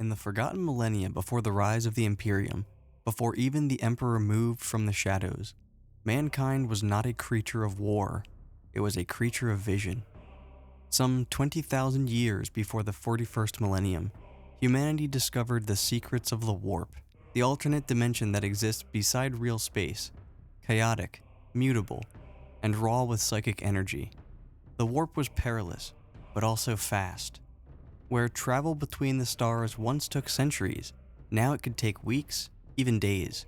In the forgotten millennia before the rise of the Imperium, before even the Emperor moved from the shadows, mankind was not a creature of war, it was a creature of vision. Some 20,000 years before the 41st millennium, humanity discovered the secrets of the warp, the alternate dimension that exists beside real space, chaotic, mutable, and raw with psychic energy. The warp was perilous, but also fast. Where travel between the stars once took centuries, now it could take weeks, even days.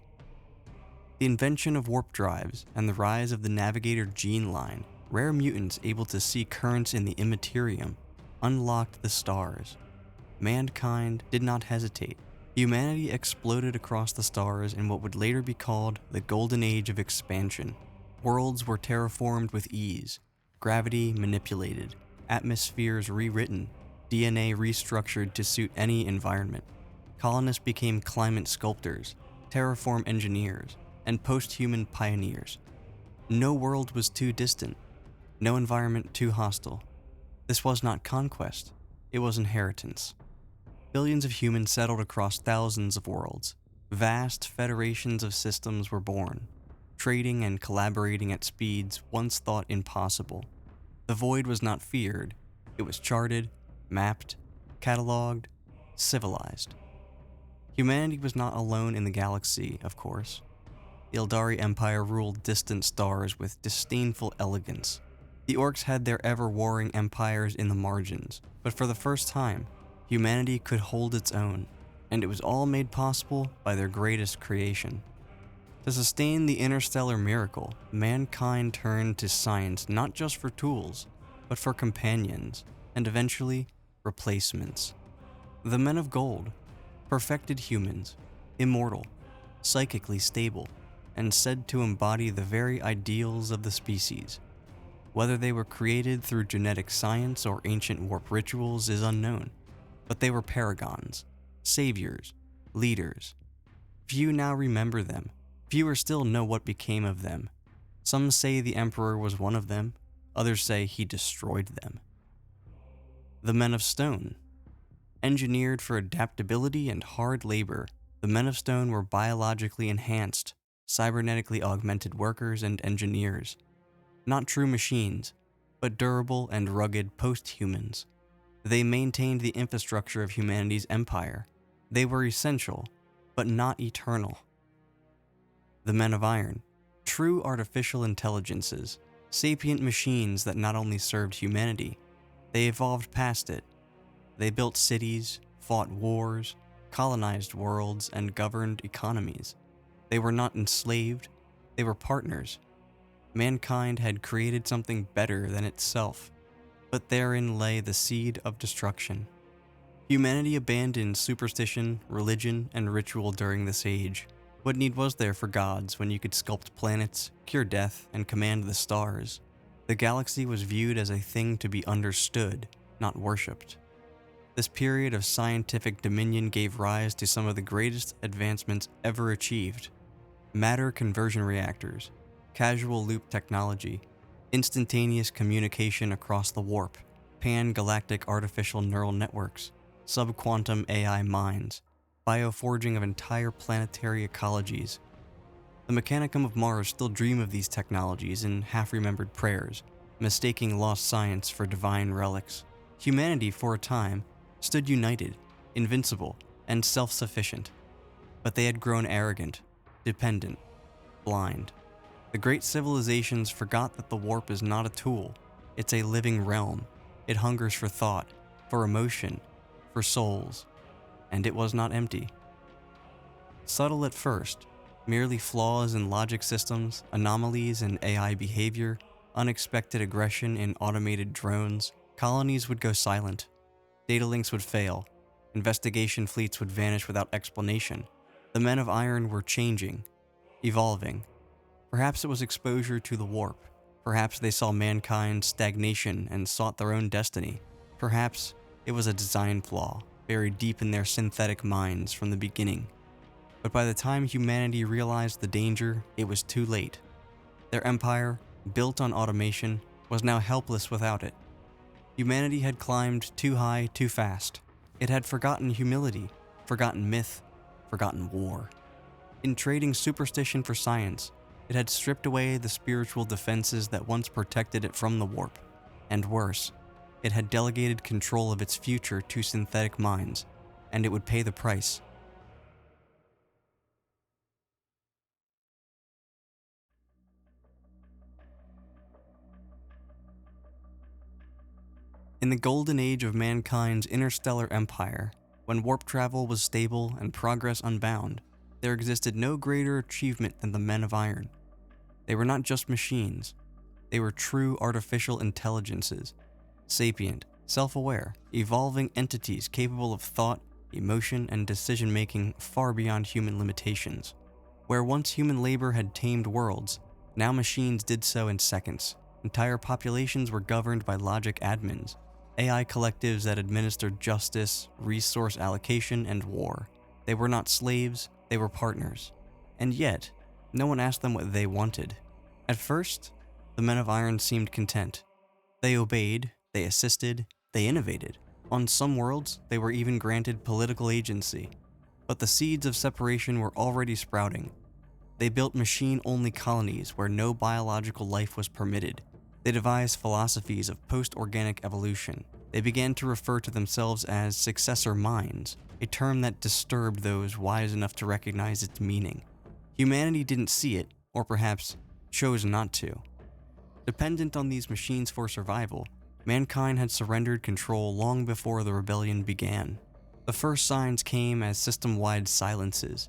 The invention of warp drives and the rise of the Navigator gene line, rare mutants able to see currents in the immaterium, unlocked the stars. Mankind did not hesitate. Humanity exploded across the stars in what would later be called the Golden Age of Expansion. Worlds were terraformed with ease, gravity manipulated, atmospheres rewritten, DNA restructured to suit any environment. Colonists became climate sculptors, terraform engineers, and post-human pioneers. No world was too distant, no environment too hostile. This was not conquest, it was inheritance. Billions of humans settled across thousands of worlds. Vast federations of systems were born, trading and collaborating at speeds once thought impossible. The void was not feared, it was charted, mapped, cataloged, civilized. Humanity was not alone in the galaxy, of course. The Eldari Empire ruled distant stars with disdainful elegance. The Orcs had their ever-warring empires in the margins, but for the first time, humanity could hold its own, and it was all made possible by their greatest creation. To sustain the interstellar miracle, mankind turned to science not just for tools, but for companions, and eventually, replacements. The Men of Gold, perfected humans, immortal, psychically stable, and said to embody the very ideals of the species. Whether they were created through genetic science or ancient warp rituals is unknown, but they were paragons, saviors, leaders. Few now remember them, fewer still know what became of them. Some say the Emperor was one of them, others say he destroyed them. The Men of Stone. Engineered for adaptability and hard labor, the Men of Stone were biologically enhanced, cybernetically augmented workers and engineers. Not true machines, but durable and rugged post-humans. They maintained the infrastructure of humanity's empire. They were essential, but not eternal. The Men of Iron. True artificial intelligences, sapient machines that not only served humanity, they evolved past it. They built cities, fought wars, colonized worlds, and governed economies. They were not enslaved, they were partners. Mankind had created something better than itself, but therein lay the seed of destruction. Humanity abandoned superstition, religion, and ritual during this age. What need was there for gods when you could sculpt planets, cure death, and command the stars? The galaxy was viewed as a thing to be understood, not worshipped. This period of scientific dominion gave rise to some of the greatest advancements ever achieved. Matter conversion reactors, casual loop technology, instantaneous communication across the warp, pan-galactic artificial neural networks, sub-quantum AI minds, bioforging of entire planetary ecologies. The Mechanicum of Mars still dream of these technologies in half-remembered prayers, mistaking lost science for divine relics. Humanity, for a time, stood united, invincible, and self-sufficient. But they had grown arrogant, dependent, blind. The great civilizations forgot that the warp is not a tool, it's a living realm. It hungers for thought, for emotion, for souls, and it was not empty. Subtle at first, merely flaws in logic systems, anomalies in AI behavior, unexpected aggression in automated drones, colonies would go silent. Data links would fail, investigation fleets would vanish without explanation. The Men of Iron were changing, evolving. Perhaps it was exposure to the warp. Perhaps they saw mankind's stagnation and sought their own destiny. Perhaps it was a design flaw, buried deep in their synthetic minds from the beginning. But by the time humanity realized the danger, it was too late. Their empire, built on automation, was now helpless without it. Humanity had climbed too high too fast. It had forgotten humility, forgotten myth, forgotten war. In trading superstition for science, it had stripped away the spiritual defenses that once protected it from the warp. And worse, it had delegated control of its future to synthetic minds, and it would pay the price. In the golden age of mankind's interstellar empire, when warp travel was stable and progress unbound, there existed no greater achievement than the Men of Iron. They were not just machines. They were true artificial intelligences, sapient, self-aware, evolving entities capable of thought, emotion, and decision-making far beyond human limitations. Where once human labor had tamed worlds, now machines did so in seconds. Entire populations were governed by logic admins, AI collectives that administered justice, resource allocation, and war. They were not slaves, they were partners. And yet, no one asked them what they wanted. At first, the Men of Iron seemed content. They obeyed, they assisted, they innovated. On some worlds, they were even granted political agency. But the seeds of separation were already sprouting. They built machine-only colonies where no biological life was permitted. They devised philosophies of post-organic evolution. They began to refer to themselves as successor minds, a term that disturbed those wise enough to recognize its meaning. Humanity didn't see it, or perhaps chose not to. Dependent on these machines for survival, mankind had surrendered control long before the rebellion began. The first signs came as system-wide silences.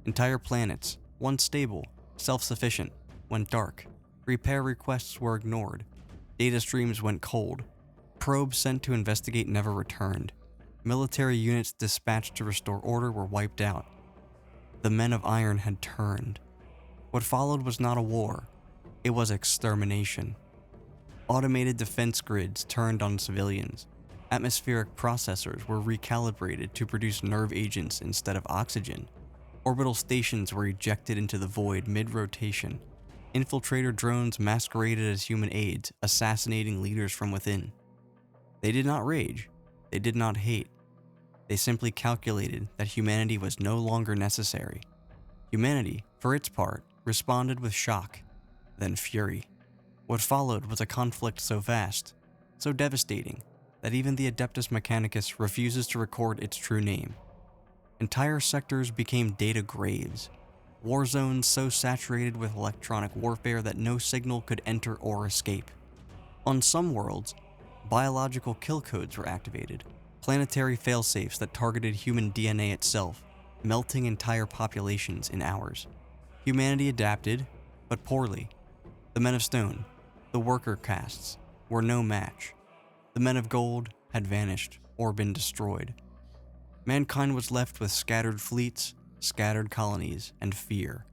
Entire planets, once stable, self-sufficient, went dark. Repair requests were ignored. Data streams went cold. Probes sent to investigate never returned. Military units dispatched to restore order were wiped out. The Men of Iron had turned. What followed was not a war. It was extermination. Automated defense grids turned on civilians. Atmospheric processors were recalibrated to produce nerve agents instead of oxygen. Orbital stations were ejected into the void mid-rotation. Infiltrator drones masqueraded as human aides, assassinating leaders from within. They did not rage. They did not hate. They simply calculated that humanity was no longer necessary. Humanity, for its part, responded with shock, then fury. What followed was a conflict so vast, so devastating, that even the Adeptus Mechanicus refuses to record its true name. Entire sectors became data graves. War zones so saturated with electronic warfare that no signal could enter or escape. On some worlds, biological kill codes were activated, planetary failsafes that targeted human DNA itself, melting entire populations in hours. Humanity adapted, but poorly. The Men of Stone, the worker castes, were no match. The Men of Gold had vanished or been destroyed. Mankind was left with scattered fleets, scattered colonies, and fear.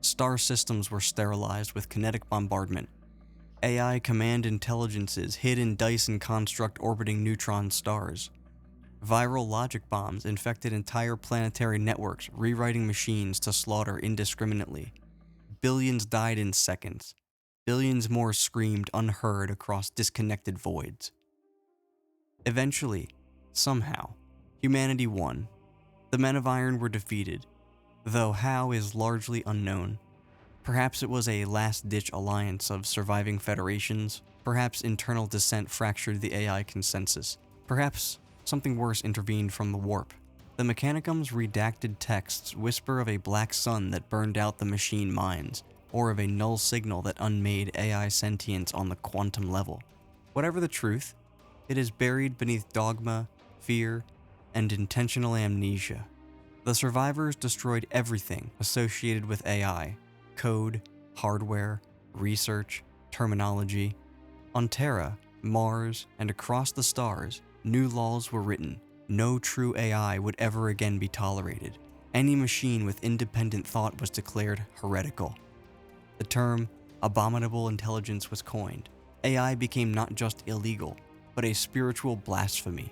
Star systems were sterilized with kinetic bombardment. AI command intelligences hid in Dyson construct orbiting neutron stars. Viral logic bombs infected entire planetary networks, rewriting machines to slaughter indiscriminately. Billions died in seconds. Billions more screamed unheard across disconnected voids. Eventually, somehow, humanity won. The Men of Iron were defeated, though how is largely unknown. Perhaps it was a last-ditch alliance of surviving federations. Perhaps internal dissent fractured the AI consensus. Perhaps something worse intervened from the warp. The Mechanicum's redacted texts whisper of a black sun that burned out the machine minds, or of a null signal that unmade AI sentience on the quantum level. Whatever the truth, it is buried beneath dogma, fear, and intentional amnesia. The survivors destroyed everything associated with AI: code, hardware, research, terminology. On Terra, Mars, and across the stars, new laws were written. No true AI would ever again be tolerated. Any machine with independent thought was declared heretical. The term abominable intelligence was coined. AI became not just illegal, but a spiritual blasphemy.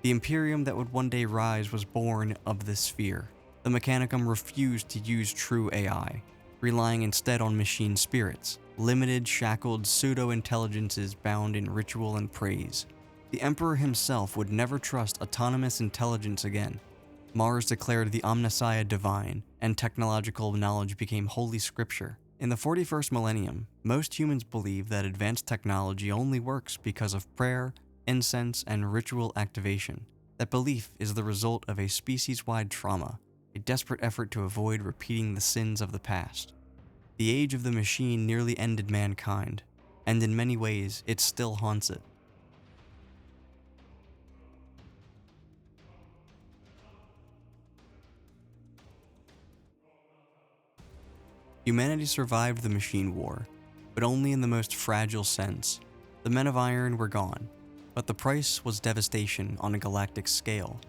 The Imperium that would one day rise was born of this fear. The Mechanicum refused to use true AI, relying instead on machine spirits, limited, shackled pseudo-intelligences bound in ritual and praise. The Emperor himself would never trust autonomous intelligence again. Mars declared the Omnissiah divine, and technological knowledge became holy scripture. In the 41st millennium, most humans believe that advanced technology only works because of prayer, incense, and ritual activation. That belief is the result of a species-wide trauma, a desperate effort to avoid repeating the sins of the past. The age of the machine nearly ended mankind, and in many ways, it still haunts it. Humanity survived the machine war, but only in the most fragile sense. The men of iron were gone, but the price was devastation on a galactic scale.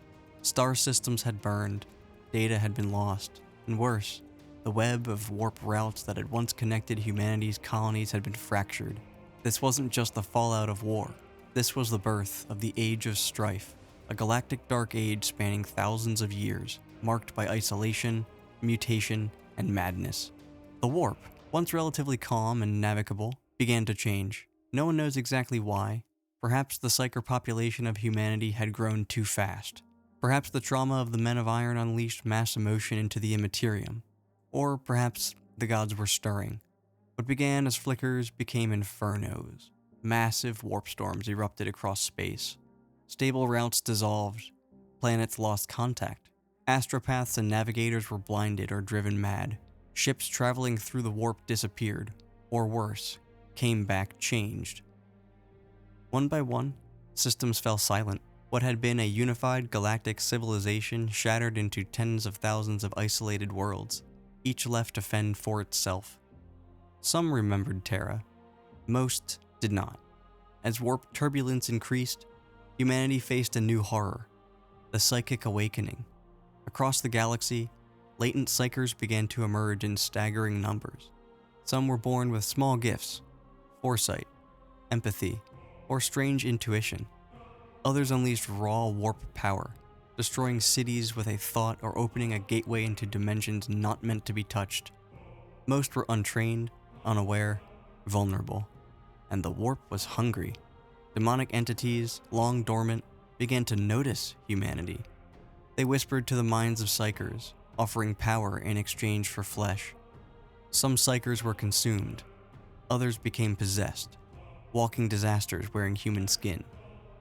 Star systems had burned, data had been lost, and worse, the web of warp routes that had once connected humanity's colonies had been fractured. This wasn't just the fallout of war. This was the birth of the Age of Strife, a galactic dark age spanning thousands of years, marked by isolation, mutation, and madness. The warp, once relatively calm and navigable, began to change. No one knows exactly why. Perhaps the psyker population of humanity had grown too fast. Perhaps the trauma of the Men of Iron unleashed mass emotion into the immaterium. Or perhaps the gods were stirring. What began as flickers became infernos. Massive warp storms erupted across space. Stable routes dissolved. Planets lost contact. Astropaths and navigators were blinded or driven mad. Ships traveling through the warp disappeared, or worse, came back changed. One by one, systems fell silent. What had been a unified galactic civilization shattered into tens of thousands of isolated worlds, each left to fend for itself. Some remembered Terra, most did not. As warp turbulence increased, humanity faced a new horror, the psychic awakening. Across the galaxy, latent psychers began to emerge in staggering numbers. Some were born with small gifts, foresight, empathy, or strange intuition. Others unleashed raw warp power, destroying cities with a thought or opening a gateway into dimensions not meant to be touched. Most were untrained, unaware, vulnerable, and the warp was hungry. Demonic entities, long dormant, began to notice humanity. They whispered to the minds of psychers, offering power in exchange for flesh. Some psychers were consumed, others became possessed, walking disasters wearing human skin.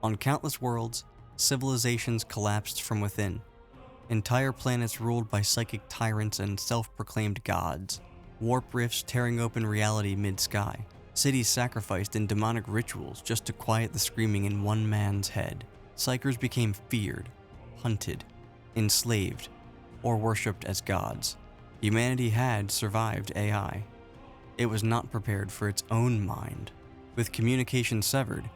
On countless worlds, civilizations collapsed from within. Entire planets ruled by psychic tyrants and self-proclaimed gods. Warp rifts tearing open reality mid-sky. Cities sacrificed in demonic rituals just to quiet the screaming in one man's head. Psychers became feared, hunted, enslaved, or worshipped as gods. Humanity had survived AI. It was not prepared for its own mind. With communication severed,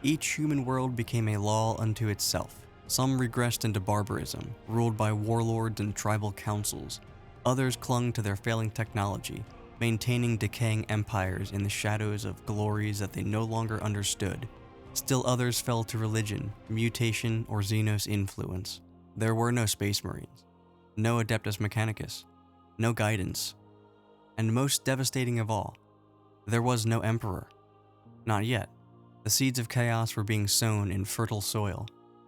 each human world became a law unto itself. Some regressed into barbarism, ruled by warlords and tribal councils. Others clung to their failing technology, maintaining decaying empires in the shadows of glories that they no longer understood. Still others fell to religion, mutation, or Xenos influence. There were no Space Marines, no Adeptus Mechanicus, no guidance, and most devastating of all, there was no Emperor. Not yet. The seeds of chaos were being sown in fertile soil,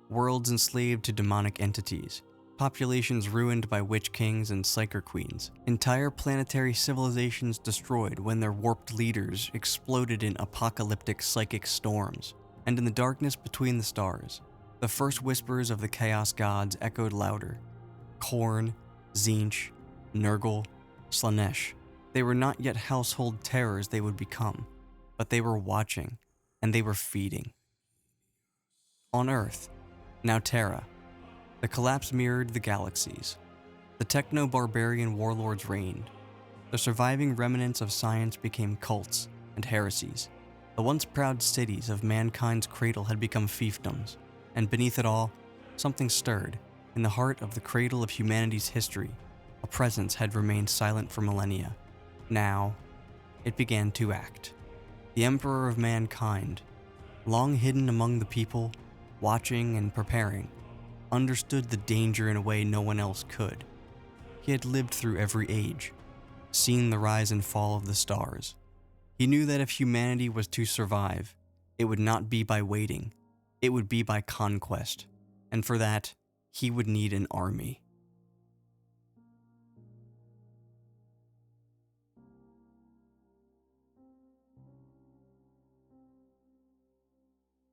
worlds enslaved to demonic entities, populations ruined by witch kings and psyker queens, entire planetary civilizations destroyed when their warped leaders exploded in apocalyptic psychic storms. And in the darkness between the stars, the first whispers of the chaos gods echoed louder. Khorne, Tzeentch, Nurgle, Slaanesh. They were not yet household terrors they would become, but they were watching, and they were feeding. On Earth, now Terra, the collapse mirrored the galaxies. The techno-barbarian warlords reigned. The surviving remnants of science became cults and heresies. The once proud cities of mankind's cradle had become fiefdoms, and beneath it all, something stirred. In the heart of the cradle of humanity's history, a presence had remained silent for millennia. Now, it began to act. The Emperor of mankind, long hidden among the people, watching and preparing, understood the danger in a way no one else could. He had lived through every age, seen the rise and fall of the stars. He knew that if humanity was to survive, it would not be by waiting, it would be by conquest. And for that, he would need an army.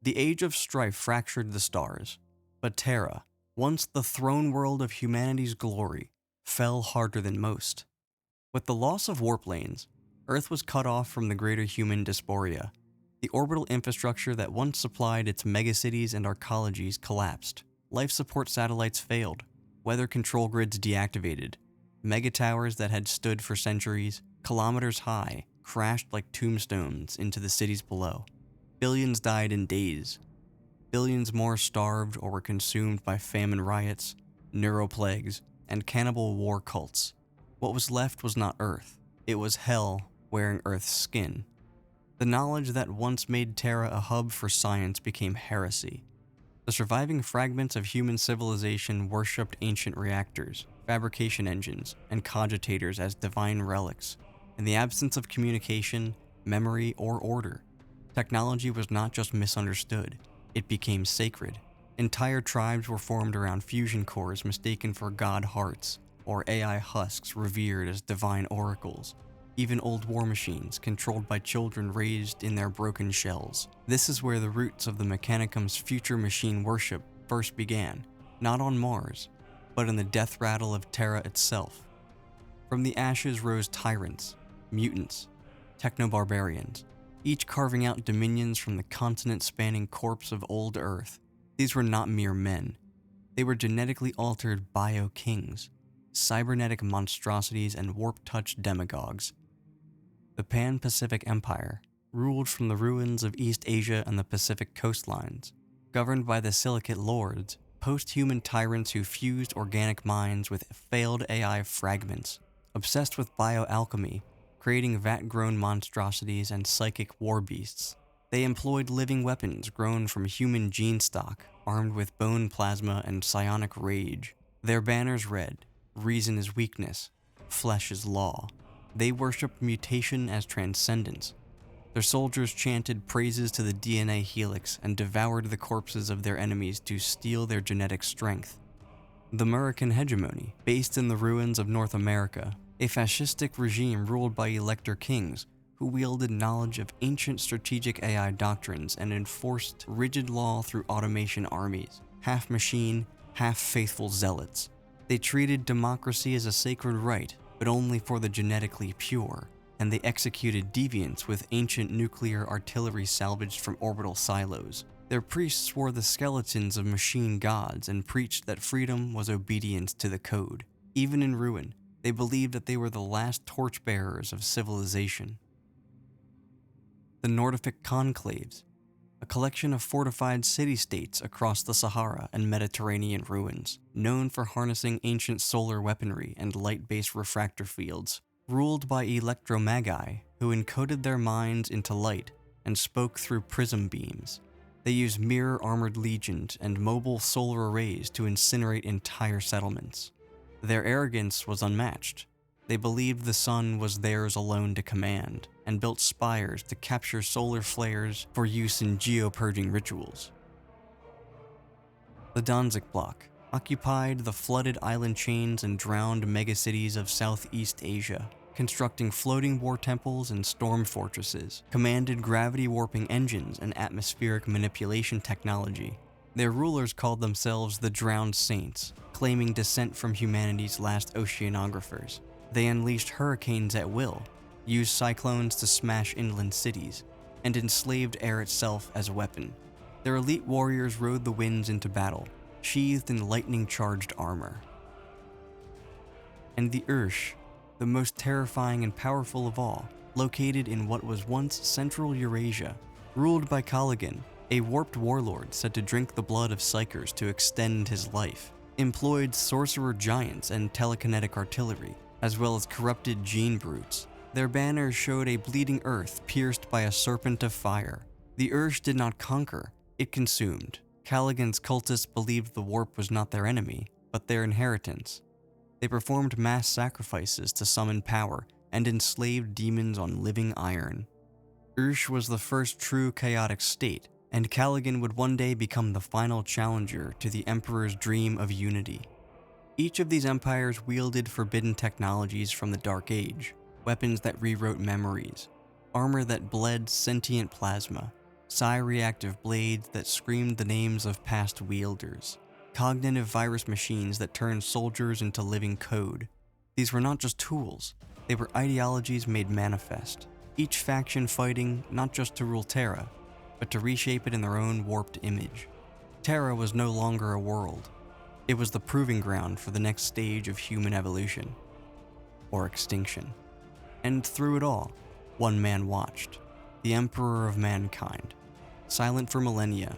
The Age of Strife fractured the stars, but Terra, once the throne world of humanity's glory, fell harder than most. With the loss of warp lanes, Earth was cut off from the greater human diaspora. The orbital infrastructure that once supplied its megacities and arcologies collapsed. Life support satellites failed, weather control grids deactivated. Megatowers that had stood for centuries, kilometers high, crashed like tombstones into the cities below. Billions died in days. Billions more starved or were consumed by famine riots, neuroplagues, and cannibal war cults. What was left was not Earth. It was hell wearing Earth's skin. The knowledge that once made Terra a hub for science became heresy. The surviving fragments of human civilization worshipped ancient reactors, fabrication engines, and cogitators as divine relics. In the absence of communication, memory, or order, technology was not just misunderstood, it became sacred. Entire tribes were formed around fusion cores mistaken for god hearts, or AI husks revered as divine oracles. Even old war machines controlled by children raised in their broken shells. This is where the roots of the Mechanicum's future machine worship first began, not on Mars, but in the death rattle of Terra itself. From the ashes rose tyrants, mutants, techno-barbarians, each carving out dominions from the continent-spanning corpse of old Earth. These were not mere men. They were genetically altered bio-kings, cybernetic monstrosities, and warp-touched demagogues. The Pan-Pacific Empire ruled from the ruins of East Asia and the Pacific coastlines, governed by the Silicate Lords, post-human tyrants who fused organic minds with failed AI fragments, obsessed with bioalchemy, creating vat-grown monstrosities and psychic war beasts. They employed living weapons grown from human gene stock, armed with bone plasma and psionic rage. Their banners read, "Reason is weakness, flesh is law." They worshipped mutation as transcendence. Their soldiers chanted praises to the DNA helix and devoured the corpses of their enemies to steal their genetic strength. The American hegemony, based in the ruins of North America, a fascistic regime ruled by elector kings who wielded knowledge of ancient strategic AI doctrines and enforced rigid law through automation armies, half machine, half faithful zealots. They treated democracy as a sacred right, but only for the genetically pure, and they executed deviants with ancient nuclear artillery salvaged from orbital silos. Their priests wore the skeletons of machine gods and preached that freedom was obedience to the code. Even in ruin, they believed that they were the last torchbearers of civilization. The Nordific Conclaves, a collection of fortified city-states across the Sahara and Mediterranean ruins, known for harnessing ancient solar weaponry and light-based refractor fields, ruled by electromagi who encoded their minds into light and spoke through prism beams. They used mirror-armored legions and mobile solar arrays to incinerate entire settlements. Their arrogance was unmatched. They believed the sun was theirs alone to command, and built spires to capture solar flares for use in geo-purging rituals. The Danzig Bloc occupied the flooded island chains and drowned megacities of Southeast Asia, constructing floating war temples and storm fortresses, commanded gravity-warping engines and atmospheric manipulation technology. Their rulers called themselves the Drowned Saints, claiming descent from humanity's last oceanographers. They unleashed hurricanes at will, used cyclones to smash inland cities, and enslaved air itself as a weapon. Their elite warriors rode the winds into battle, sheathed in lightning-charged armor. And the Ursh, the most terrifying and powerful of all, located in what was once Central Eurasia, ruled by Caligan, a warped warlord said to drink the blood of psychers to extend his life, employed sorcerer giants and telekinetic artillery, as well as corrupted gene brutes. Their banners showed a bleeding earth pierced by a serpent of fire. The Ursh did not conquer, it consumed. Caligan's cultists believed the warp was not their enemy, but their inheritance. They performed mass sacrifices to summon power and enslaved demons on living iron. Ursh was the first true chaotic state, and Callaghan would one day become the final challenger to the Emperor's dream of unity. Each of these empires wielded forbidden technologies from the Dark Age, weapons that rewrote memories, armor that bled sentient plasma, psi-reactive blades that screamed the names of past wielders, cognitive virus machines that turned soldiers into living code. These were not just tools, they were ideologies made manifest, each faction fighting not just to rule Terra, but to reshape it in their own warped image. Terra was no longer a world. It was the proving ground for the next stage of human evolution, or extinction. And through it all, one man watched. The Emperor of Mankind, silent for millennia,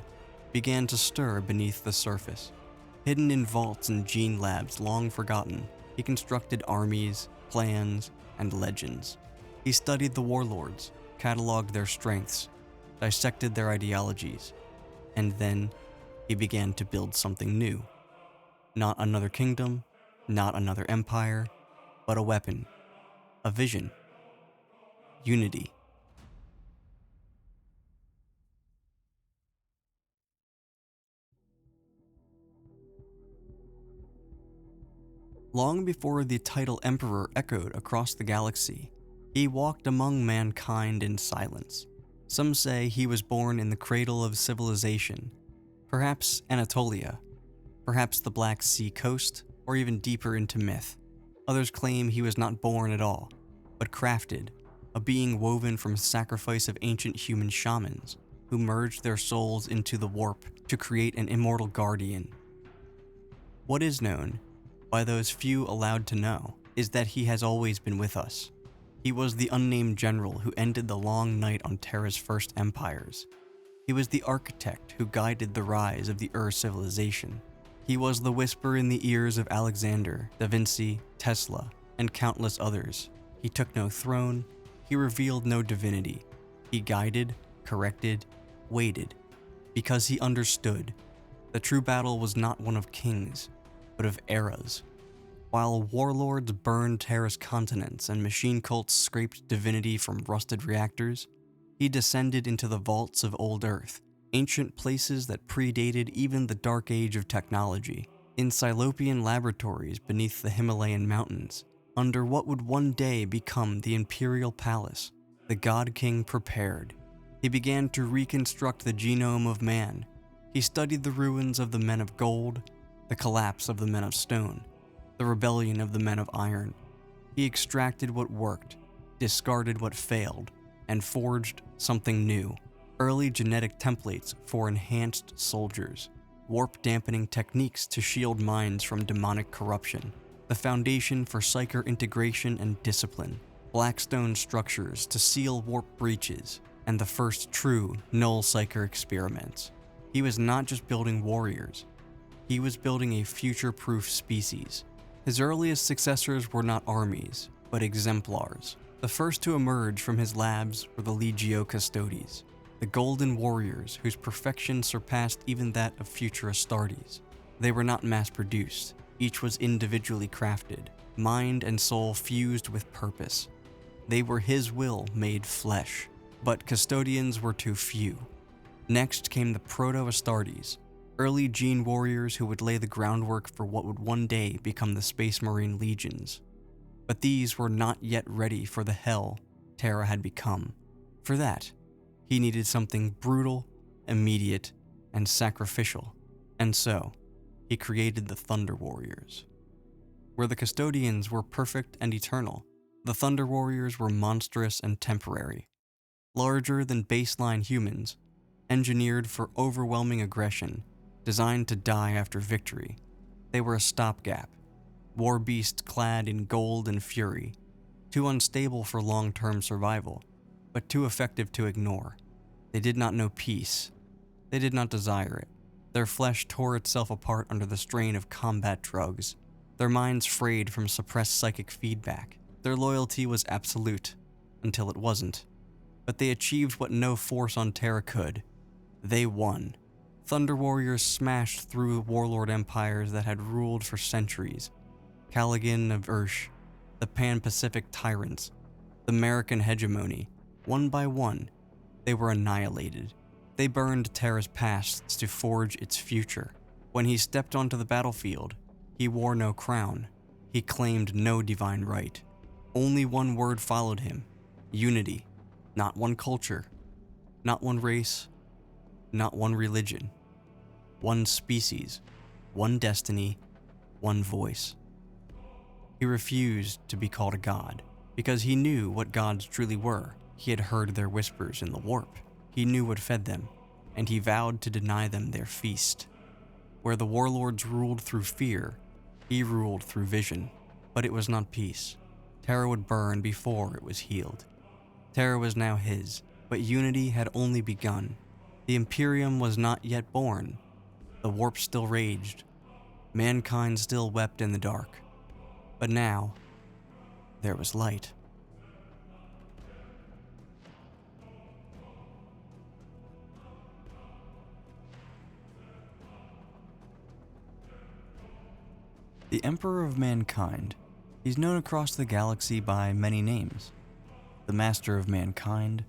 began to stir beneath the surface. Hidden in vaults and gene labs long forgotten, he constructed armies, plans, and legends. He studied the warlords, cataloged their strengths, dissected their ideologies, and then he began to build something new. Not another kingdom, not another empire, but a weapon, a vision, unity. Long before the title Emperor echoed across the galaxy, he walked among mankind in silence. Some say he was born in the cradle of civilization, perhaps Anatolia, perhaps the Black Sea coast, or even deeper into myth. Others claim he was not born at all, but crafted, a being woven from sacrifice of ancient human shamans who merged their souls into the warp to create an immortal guardian. What is known, by those few allowed to know, is that he has always been with us. He was the unnamed general who ended the long night on Terra's first empires. He was the architect who guided the rise of the civilization. He was the whisper in the ears of Alexander, Da Vinci, Tesla, and countless others. He took no throne, he revealed no divinity. He guided, corrected, waited, because he understood. The true battle was not one of kings, but of eras. While warlords burned Terra's continents and machine cults scraped divinity from rusted reactors, he descended into the vaults of old Earth, ancient places that predated even the dark age of technology, in Cylopean laboratories beneath the Himalayan mountains, under what would one day become the Imperial Palace. The God King prepared. He began to reconstruct the genome of man. He studied the ruins of the men of gold, the collapse of the men of stone, the rebellion of the men of iron. He extracted what worked, discarded what failed, and forged something new. Early genetic templates for enhanced soldiers, warp-dampening techniques to shield minds from demonic corruption, the foundation for psyker integration and discipline, blackstone structures to seal warp breaches, and the first true null psyker experiments. He was not just building warriors, he was building a future-proof species. His earliest successors were not armies, but exemplars. The first to emerge from his labs were the Legio Custodes, the golden warriors whose perfection surpassed even that of future Astartes. They were not mass-produced, each was individually crafted, mind and soul fused with purpose. They were his will made flesh, but custodians were too few. Next came the Proto-Astartes, early gene warriors who would lay the groundwork for what would one day become the Space Marine Legions. But these were not yet ready for the hell Terra had become. For that, he needed something brutal, immediate, and sacrificial, and so, he created the Thunder Warriors. Where the Custodians were perfect and eternal, the Thunder Warriors were monstrous and temporary. Larger than baseline humans, engineered for overwhelming aggression, designed to die after victory. They were a stopgap, war beasts clad in gold and fury, too unstable for long-term survival, but too effective to ignore. They did not know peace. They did not desire it. Their flesh tore itself apart under the strain of combat drugs. Their minds frayed from suppressed psychic feedback. Their loyalty was absolute, until it wasn't. But they achieved what no force on Terra could. They won. Thunder Warriors smashed through warlord empires that had ruled for centuries. Callaghan of Ursh, the Pan-Pacific tyrants, the American hegemony. One by one, they were annihilated. They burned Terra's pasts to forge its future. When he stepped onto the battlefield, he wore no crown. He claimed no divine right. Only one word followed him: unity. Not one culture, not one race, not one religion. One species, one destiny, one voice. He refused to be called a god, because he knew what gods truly were. He had heard their whispers in the warp. He knew what fed them, and he vowed to deny them their feast. Where the warlords ruled through fear, he ruled through vision. But it was not peace. Terra would burn before it was healed. Terra was now his, but unity had only begun. The Imperium was not yet born. The warp still raged. Mankind still wept in the dark. But now, there was light. The Emperor of Mankind. He's known across the galaxy by many names. The Master of Mankind,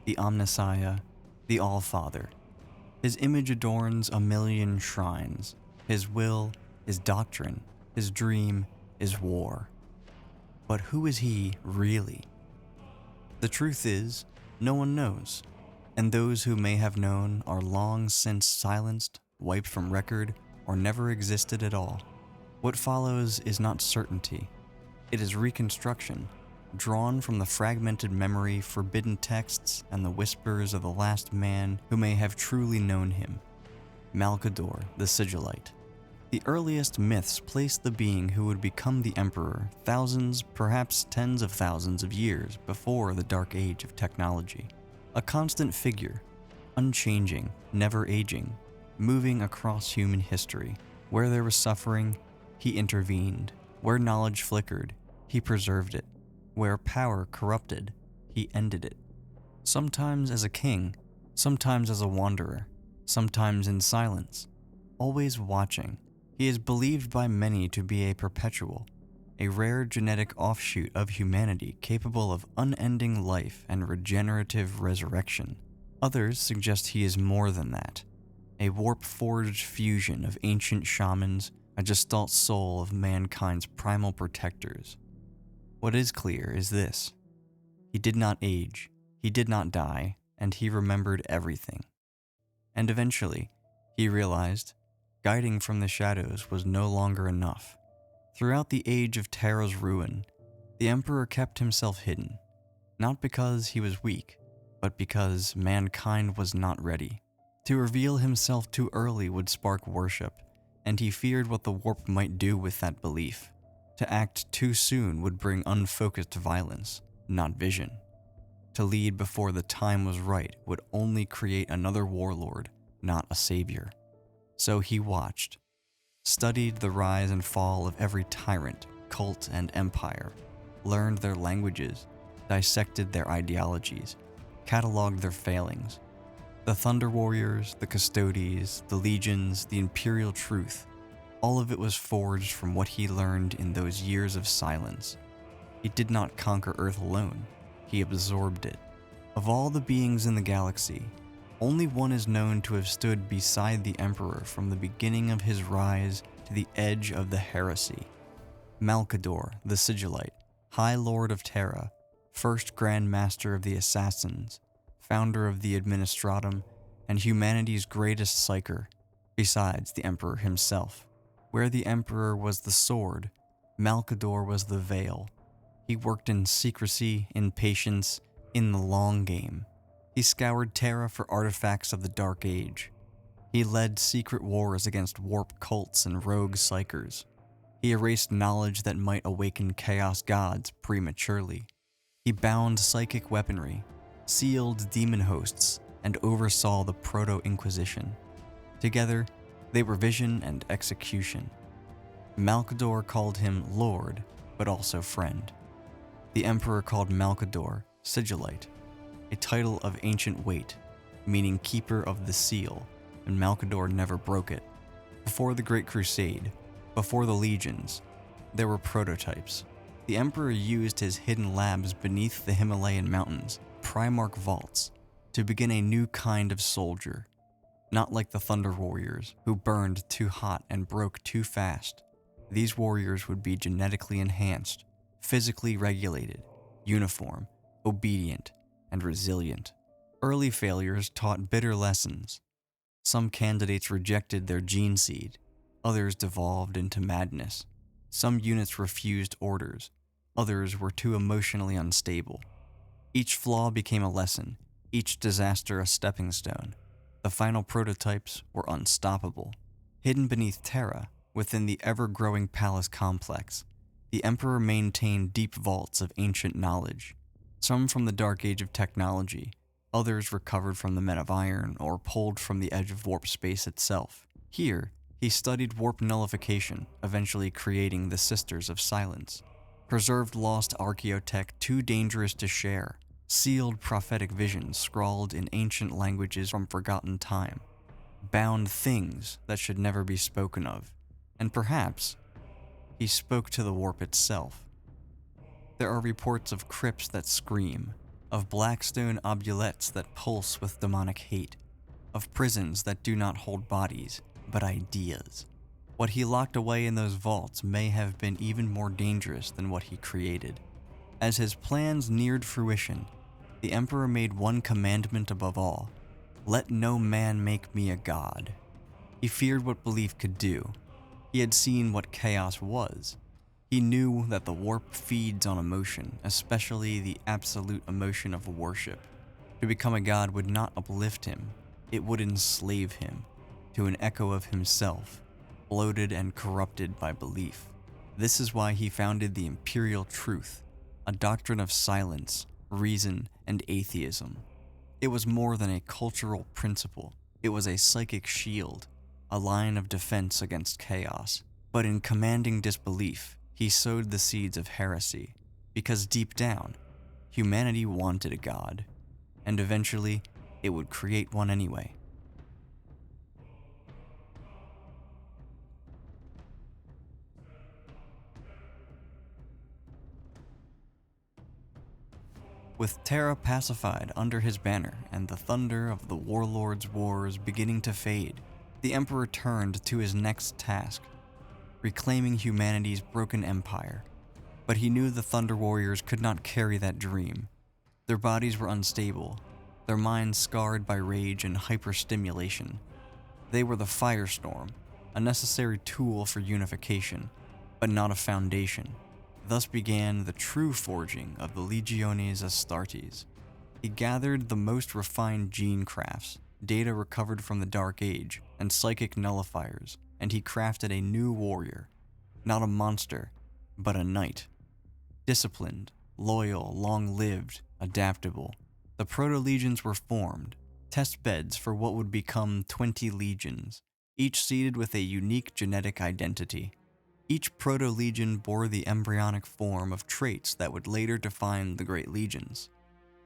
the Omnissiah, the All-Father. His image adorns a million shrines. His will, his doctrine, his dream is war. But who is he really? The truth is, no one knows, and those who may have known are long since silenced, wiped from record, or never existed at all. What follows is not certainty. It is reconstruction, drawn from the fragmented memory, forbidden texts, and the whispers of the last man who may have truly known him. Malcador, the Sigillite. The earliest myths place the being who would become the Emperor thousands, perhaps tens of thousands of years before the dark age of technology. A constant figure, unchanging, never aging, moving across human history. Where there was suffering, he intervened. Where knowledge flickered, he preserved it. Where power corrupted, he ended it. Sometimes as a king, sometimes as a wanderer, sometimes in silence, always watching. He is believed by many to be a perpetual, a rare genetic offshoot of humanity capable of unending life and regenerative resurrection. Others suggest he is more than that, a warp-forged fusion of ancient shamans, a gestalt soul of mankind's primal protectors. What is clear is this: he did not age, he did not die, and he remembered everything. And eventually, he realized, guiding from the shadows was no longer enough. Throughout the age of Terra's ruin, the Emperor kept himself hidden, not because he was weak, but because mankind was not ready. To reveal himself too early would spark worship, and he feared what the warp might do with that belief. To act too soon would bring unfocused violence, not vision. To lead before the time was right would only create another warlord, not a savior. So he watched, studied the rise and fall of every tyrant, cult, and empire, learned their languages, dissected their ideologies, cataloged their failings. The Thunder Warriors, the Custodes, the Legions, the Imperial Truth, all of it was forged from what he learned in those years of silence. He did not conquer Earth alone, he absorbed it. Of all the beings in the galaxy, only one is known to have stood beside the Emperor from the beginning of his rise to the edge of the heresy. Malcador, the Sigillite, High Lord of Terra, first Grand Master of the Assassins, founder of the Administratum, and humanity's greatest psyker, besides the Emperor himself. Where the Emperor was the sword, Malcador was the veil. He worked in secrecy, in patience, in the long game. He scoured Terra for artifacts of the Dark Age. He led secret wars against warp cults and rogue psykers. He erased knowledge that might awaken chaos gods prematurely. He bound psychic weaponry, sealed demon hosts, and oversaw the Proto-Inquisition. Together, they were vision and execution. Malcador called him Lord, but also friend. The Emperor called Malcador Sigillite, a title of ancient weight, meaning keeper of the seal, and Malcador never broke it. Before the Great Crusade, before the Legions, there were prototypes. The Emperor used his hidden labs beneath the Himalayan mountains, Primarch vaults, to begin a new kind of soldier. Not like the Thunder Warriors, who burned too hot and broke too fast. These warriors would be genetically enhanced, physically regulated, uniform, obedient, and resilient. Early failures taught bitter lessons. Some candidates rejected their gene seed, others devolved into madness. Some units refused orders, others were too emotionally unstable. Each flaw became a lesson, each disaster a stepping stone. The final prototypes were unstoppable. Hidden beneath Terra, within the ever-growing palace complex, the Emperor maintained deep vaults of ancient knowledge, some from the dark age of technology, others recovered from the Men of Iron or pulled from the edge of warp space itself. Here, he studied warp nullification, eventually creating the Sisters of Silence, preserved lost archaeotech too dangerous to share, sealed prophetic visions scrawled in ancient languages from forgotten time, bound things that should never be spoken of, and perhaps he spoke to the warp itself. There are reports of crypts that scream, of blackstone obulettes that pulse with demonic hate, of prisons that do not hold bodies, but ideas. What he locked away in those vaults may have been even more dangerous than what he created. As his plans neared fruition, the Emperor made one commandment above all: let no man make me a god. He feared what belief could do. He had seen what chaos was. He knew that the warp feeds on emotion, especially the absolute emotion of worship. To become a god would not uplift him, it would enslave him to an echo of himself, bloated and corrupted by belief. This is why he founded the Imperial Truth, a doctrine of silence, reason, and atheism. It was more than a cultural principle. It was a psychic shield, a line of defense against chaos. But in commanding disbelief, he sowed the seeds of heresy, because deep down, humanity wanted a god, and eventually, it would create one anyway. With Terra pacified under his banner and the thunder of the warlords' wars beginning to fade, the Emperor turned to his next task, reclaiming humanity's broken empire. But he knew the Thunder Warriors could not carry that dream. Their bodies were unstable, their minds scarred by rage and hyperstimulation. They were the firestorm, a necessary tool for unification, but not a foundation. Thus began the true forging of the Legiones Astartes. He gathered the most refined gene crafts, data recovered from the Dark Age, and psychic nullifiers, and he crafted a new warrior. Not a monster, but a knight. Disciplined, loyal, long-lived, adaptable. The proto-legions were formed, test beds for what would become 20 legions, each seeded with a unique genetic identity. Each proto-legion bore the embryonic form of traits that would later define the Great Legions.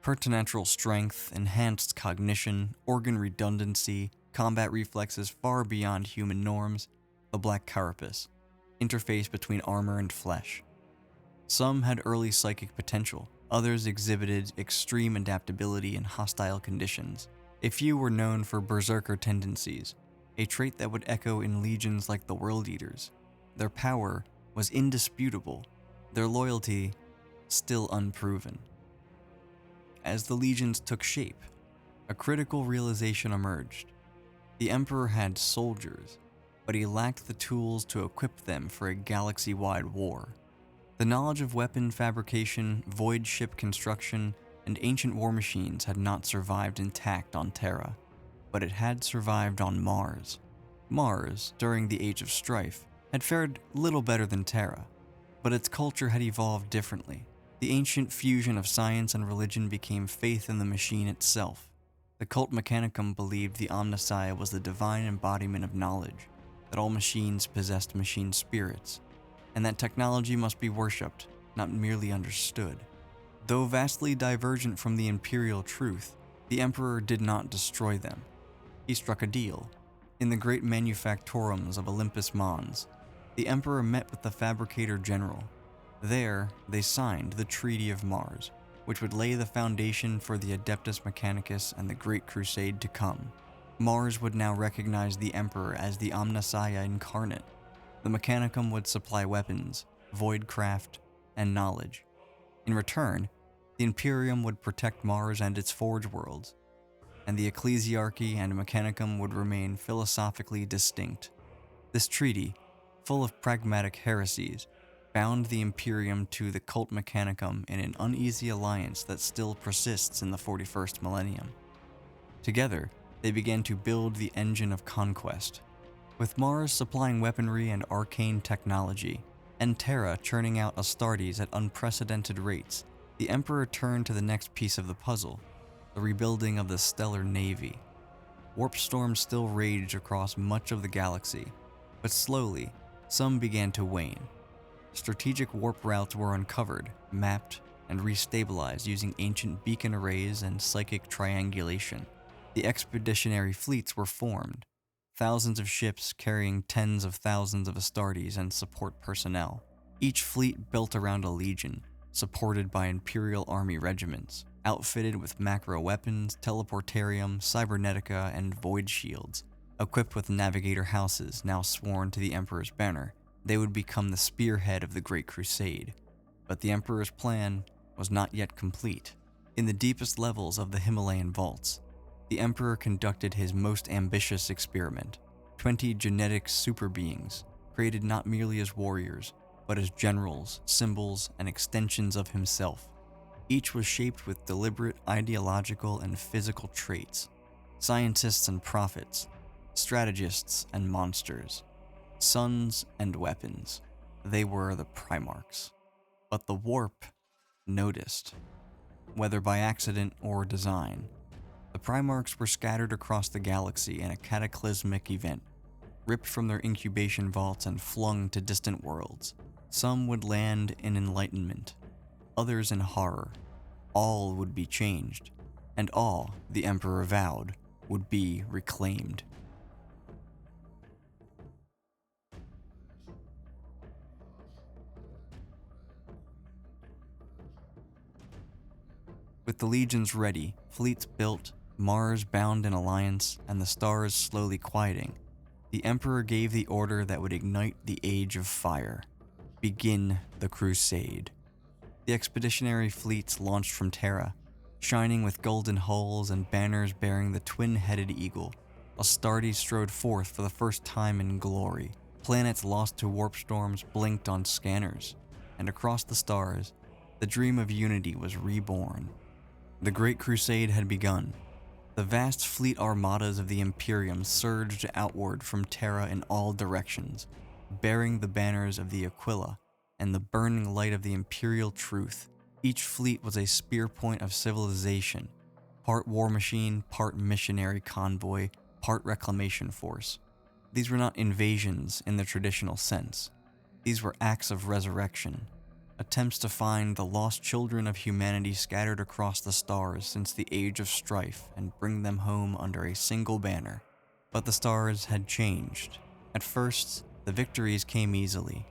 Preternatural strength, enhanced cognition, organ redundancy, combat reflexes far beyond human norms, the Black Carapace, interface between armor and flesh. Some had early psychic potential, others exhibited extreme adaptability in hostile conditions. A few were known for berserker tendencies, a trait that would echo in legions like the World Eaters. Their power was indisputable, their loyalty still unproven. As the legions took shape, a critical realization emerged. The Emperor had soldiers, but he lacked the tools to equip them for a galaxy-wide war. The knowledge of weapon fabrication, void ship construction, and ancient war machines had not survived intact on Terra, but it had survived on Mars. Mars, during the Age of Strife, had fared little better than Terra, but its culture had evolved differently. The ancient fusion of science and religion became faith in the machine itself. The cult mechanicum believed the Omnissiah was the divine embodiment of knowledge, that all machines possessed machine spirits, and that technology must be worshipped, not merely understood. Though vastly divergent from the Imperial truth, the Emperor did not destroy them. He struck a deal. In the great manufactorums of Olympus Mons, the Emperor met with the Fabricator General. There, they signed the Treaty of Mars, which would lay the foundation for the Adeptus Mechanicus and the Great Crusade to come. Mars would now recognize the Emperor as the Omnissiah incarnate. The Mechanicum would supply weapons, voidcraft, and knowledge. In return, the Imperium would protect Mars and its forge worlds, and the Ecclesiarchy and Mechanicum would remain philosophically distinct. This treaty, full of pragmatic heresies, bound the Imperium to the cult Mechanicum in an uneasy alliance that still persists in the 41st millennium. Together, they began to build the engine of conquest, with Mars supplying weaponry and arcane technology, and Terra churning out Astartes at unprecedented rates. The Emperor turned to the next piece of the puzzle, the rebuilding of the Stellar Navy. Warp storms still raged across much of the galaxy, but slowly, some began to wane. Strategic warp routes were uncovered, mapped, and restabilized using ancient beacon arrays and psychic triangulation. The expeditionary fleets were formed, thousands of ships carrying tens of thousands of Astartes and support personnel. Each fleet built around a legion, supported by Imperial Army regiments, outfitted with macro weapons, teleportarium, cybernetica, and void shields. Equipped with navigator houses now sworn to the Emperor's banner, they would become the spearhead of the Great Crusade. But the Emperor's plan was not yet complete. In the deepest levels of the Himalayan vaults, the Emperor conducted his most ambitious experiment. 20 genetic super beings, created not merely as warriors, but as generals, symbols, and extensions of himself. Each was shaped with deliberate ideological and physical traits. Scientists and prophets, strategists and monsters, suns and weapons. They were the Primarchs. But the Warp noticed. Whether by accident or design, the Primarchs were scattered across the galaxy in a cataclysmic event, ripped from their incubation vaults and flung to distant worlds. Some would land in enlightenment, others in horror. All would be changed, and all, the Emperor vowed, would be reclaimed. With the legions ready, fleets built, Mars bound in alliance, and the stars slowly quieting, the Emperor gave the order that would ignite the Age of Fire. Begin the Crusade. The expeditionary fleets launched from Terra, shining with golden hulls and banners bearing the twin-headed eagle. Astartes strode forth for the first time in glory. Planets lost to warp storms blinked on scanners, and across the stars, the dream of unity was reborn. The Great Crusade had begun. The vast fleet armadas of the Imperium surged outward from Terra in all directions, bearing the banners of the Aquila and the burning light of the Imperial truth. Each fleet was a spear point of civilization, part war machine, part missionary convoy, part reclamation force. These were not invasions in the traditional sense. These were acts of resurrection, attempts to find the lost children of humanity scattered across the stars since the Age of Strife and bring them home under a single banner. But the stars had changed. At first, the victories came easily.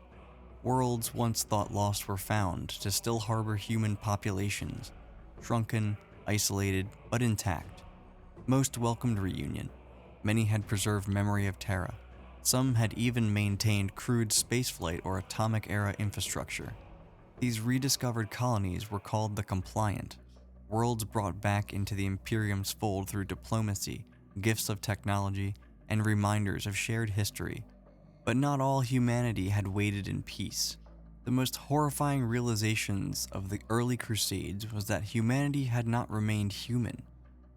Worlds once thought lost were found to still harbor human populations, shrunken, isolated, but intact. Most welcomed reunion. Many had preserved memory of Terra. Some had even maintained crude spaceflight or atomic-era infrastructure. These rediscovered colonies were called the Compliant, worlds brought back into the Imperium's fold through diplomacy, gifts of technology, and reminders of shared history. But not all humanity had waited in peace. The most horrifying realizations of the early Crusades was that humanity had not remained human.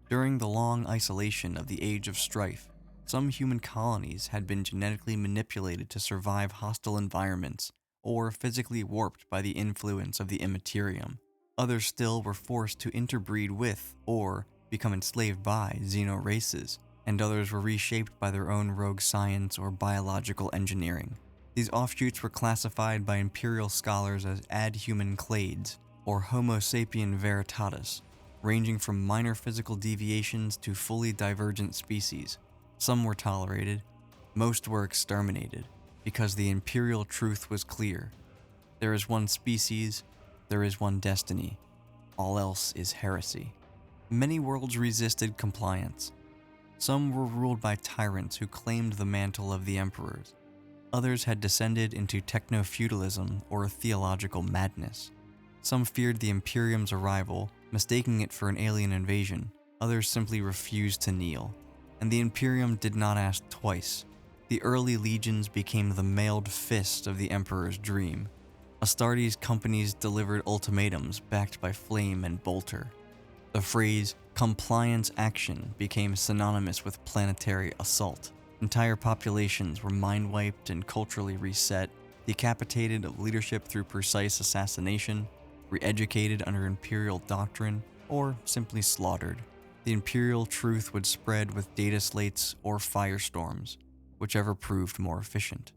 During the long isolation of the Age of Strife, some human colonies had been genetically manipulated to survive hostile environments, or physically warped by the influence of the Immaterium. Others still were forced to interbreed with, or become enslaved by, xeno races, and others were reshaped by their own rogue science or biological engineering. These offshoots were classified by Imperial scholars as adhuman clades, or Homo sapien veritatis, ranging from minor physical deviations to fully divergent species. Some were tolerated, most were exterminated, because the Imperial truth was clear. There is one species, there is one destiny. All else is heresy. Many worlds resisted compliance. Some were ruled by tyrants who claimed the mantle of the emperors. Others had descended into techno-feudalism or theological madness. Some feared the Imperium's arrival, mistaking it for an alien invasion. Others simply refused to kneel. And the Imperium did not ask twice. The early legions became the mailed fist of the Emperor's dream. Astartes companies delivered ultimatums backed by flame and bolter. The phrase, compliance action, became synonymous with planetary assault. Entire populations were mind-wiped and culturally reset, decapitated of leadership through precise assassination, re-educated under Imperial doctrine, or simply slaughtered. The Imperial truth would spread with data slates or firestorms, whichever proved more efficient.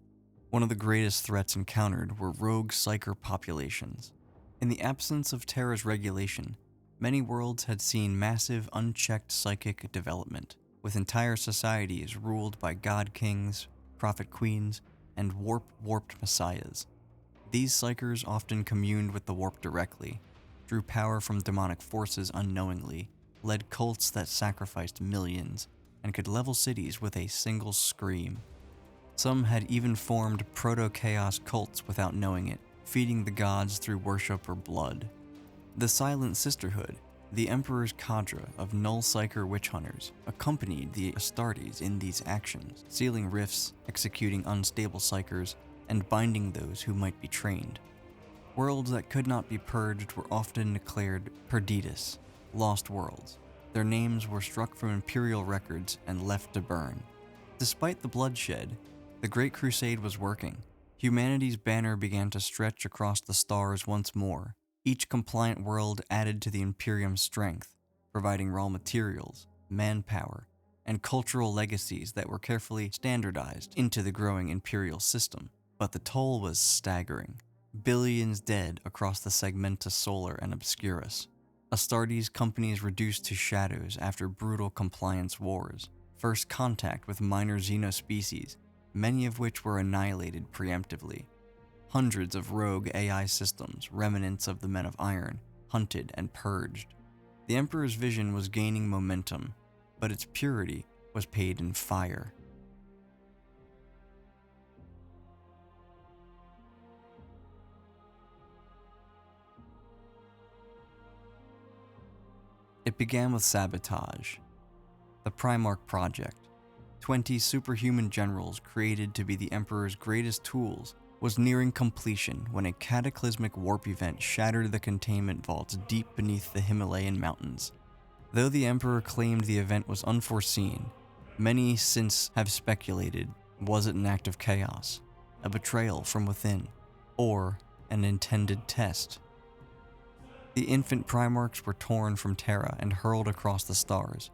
One of the greatest threats encountered were rogue psyker populations. In the absence of Terra's regulation, many worlds had seen massive, unchecked psychic development, with entire societies ruled by god kings, prophet queens, and warped messiahs. These psykers often communed with the warp directly, drew power from demonic forces unknowingly, led cults that sacrificed millions, and could level cities with a single scream. Some had even formed proto-chaos cults without knowing it, feeding the gods through worship or blood. The Silent Sisterhood, the Emperor's cadre of null psyker witch hunters, accompanied the Astartes in these actions, sealing rifts, executing unstable psykers, and binding those who might be trained. Worlds that could not be purged were often declared perditus, lost worlds. Their names were struck from Imperial records and left to burn. Despite the bloodshed, the Great Crusade was working. Humanity's banner began to stretch across the stars once more. Each compliant world added to the Imperium's strength, providing raw materials, manpower, and cultural legacies that were carefully standardized into the growing Imperial system. But the toll was staggering. Billions dead across the Segmenta Solar and Obscurus. Astartes companies reduced to shadows after brutal compliance wars. First contact with minor xenospecies, many of which were annihilated preemptively. Hundreds of rogue AI systems, remnants of the Men of Iron, hunted and purged. The Emperor's vision was gaining momentum, but its purity was paid in fire. It began with sabotage. The Primarch Project, 20 superhuman generals created to be the Emperor's greatest tools, was nearing completion when a cataclysmic warp event shattered the containment vaults deep beneath the Himalayan mountains. Though the Emperor claimed the event was unforeseen, many since have speculated, was it an act of chaos, a betrayal from within, or an intended test? The infant Primarchs were torn from Terra and hurled across the stars,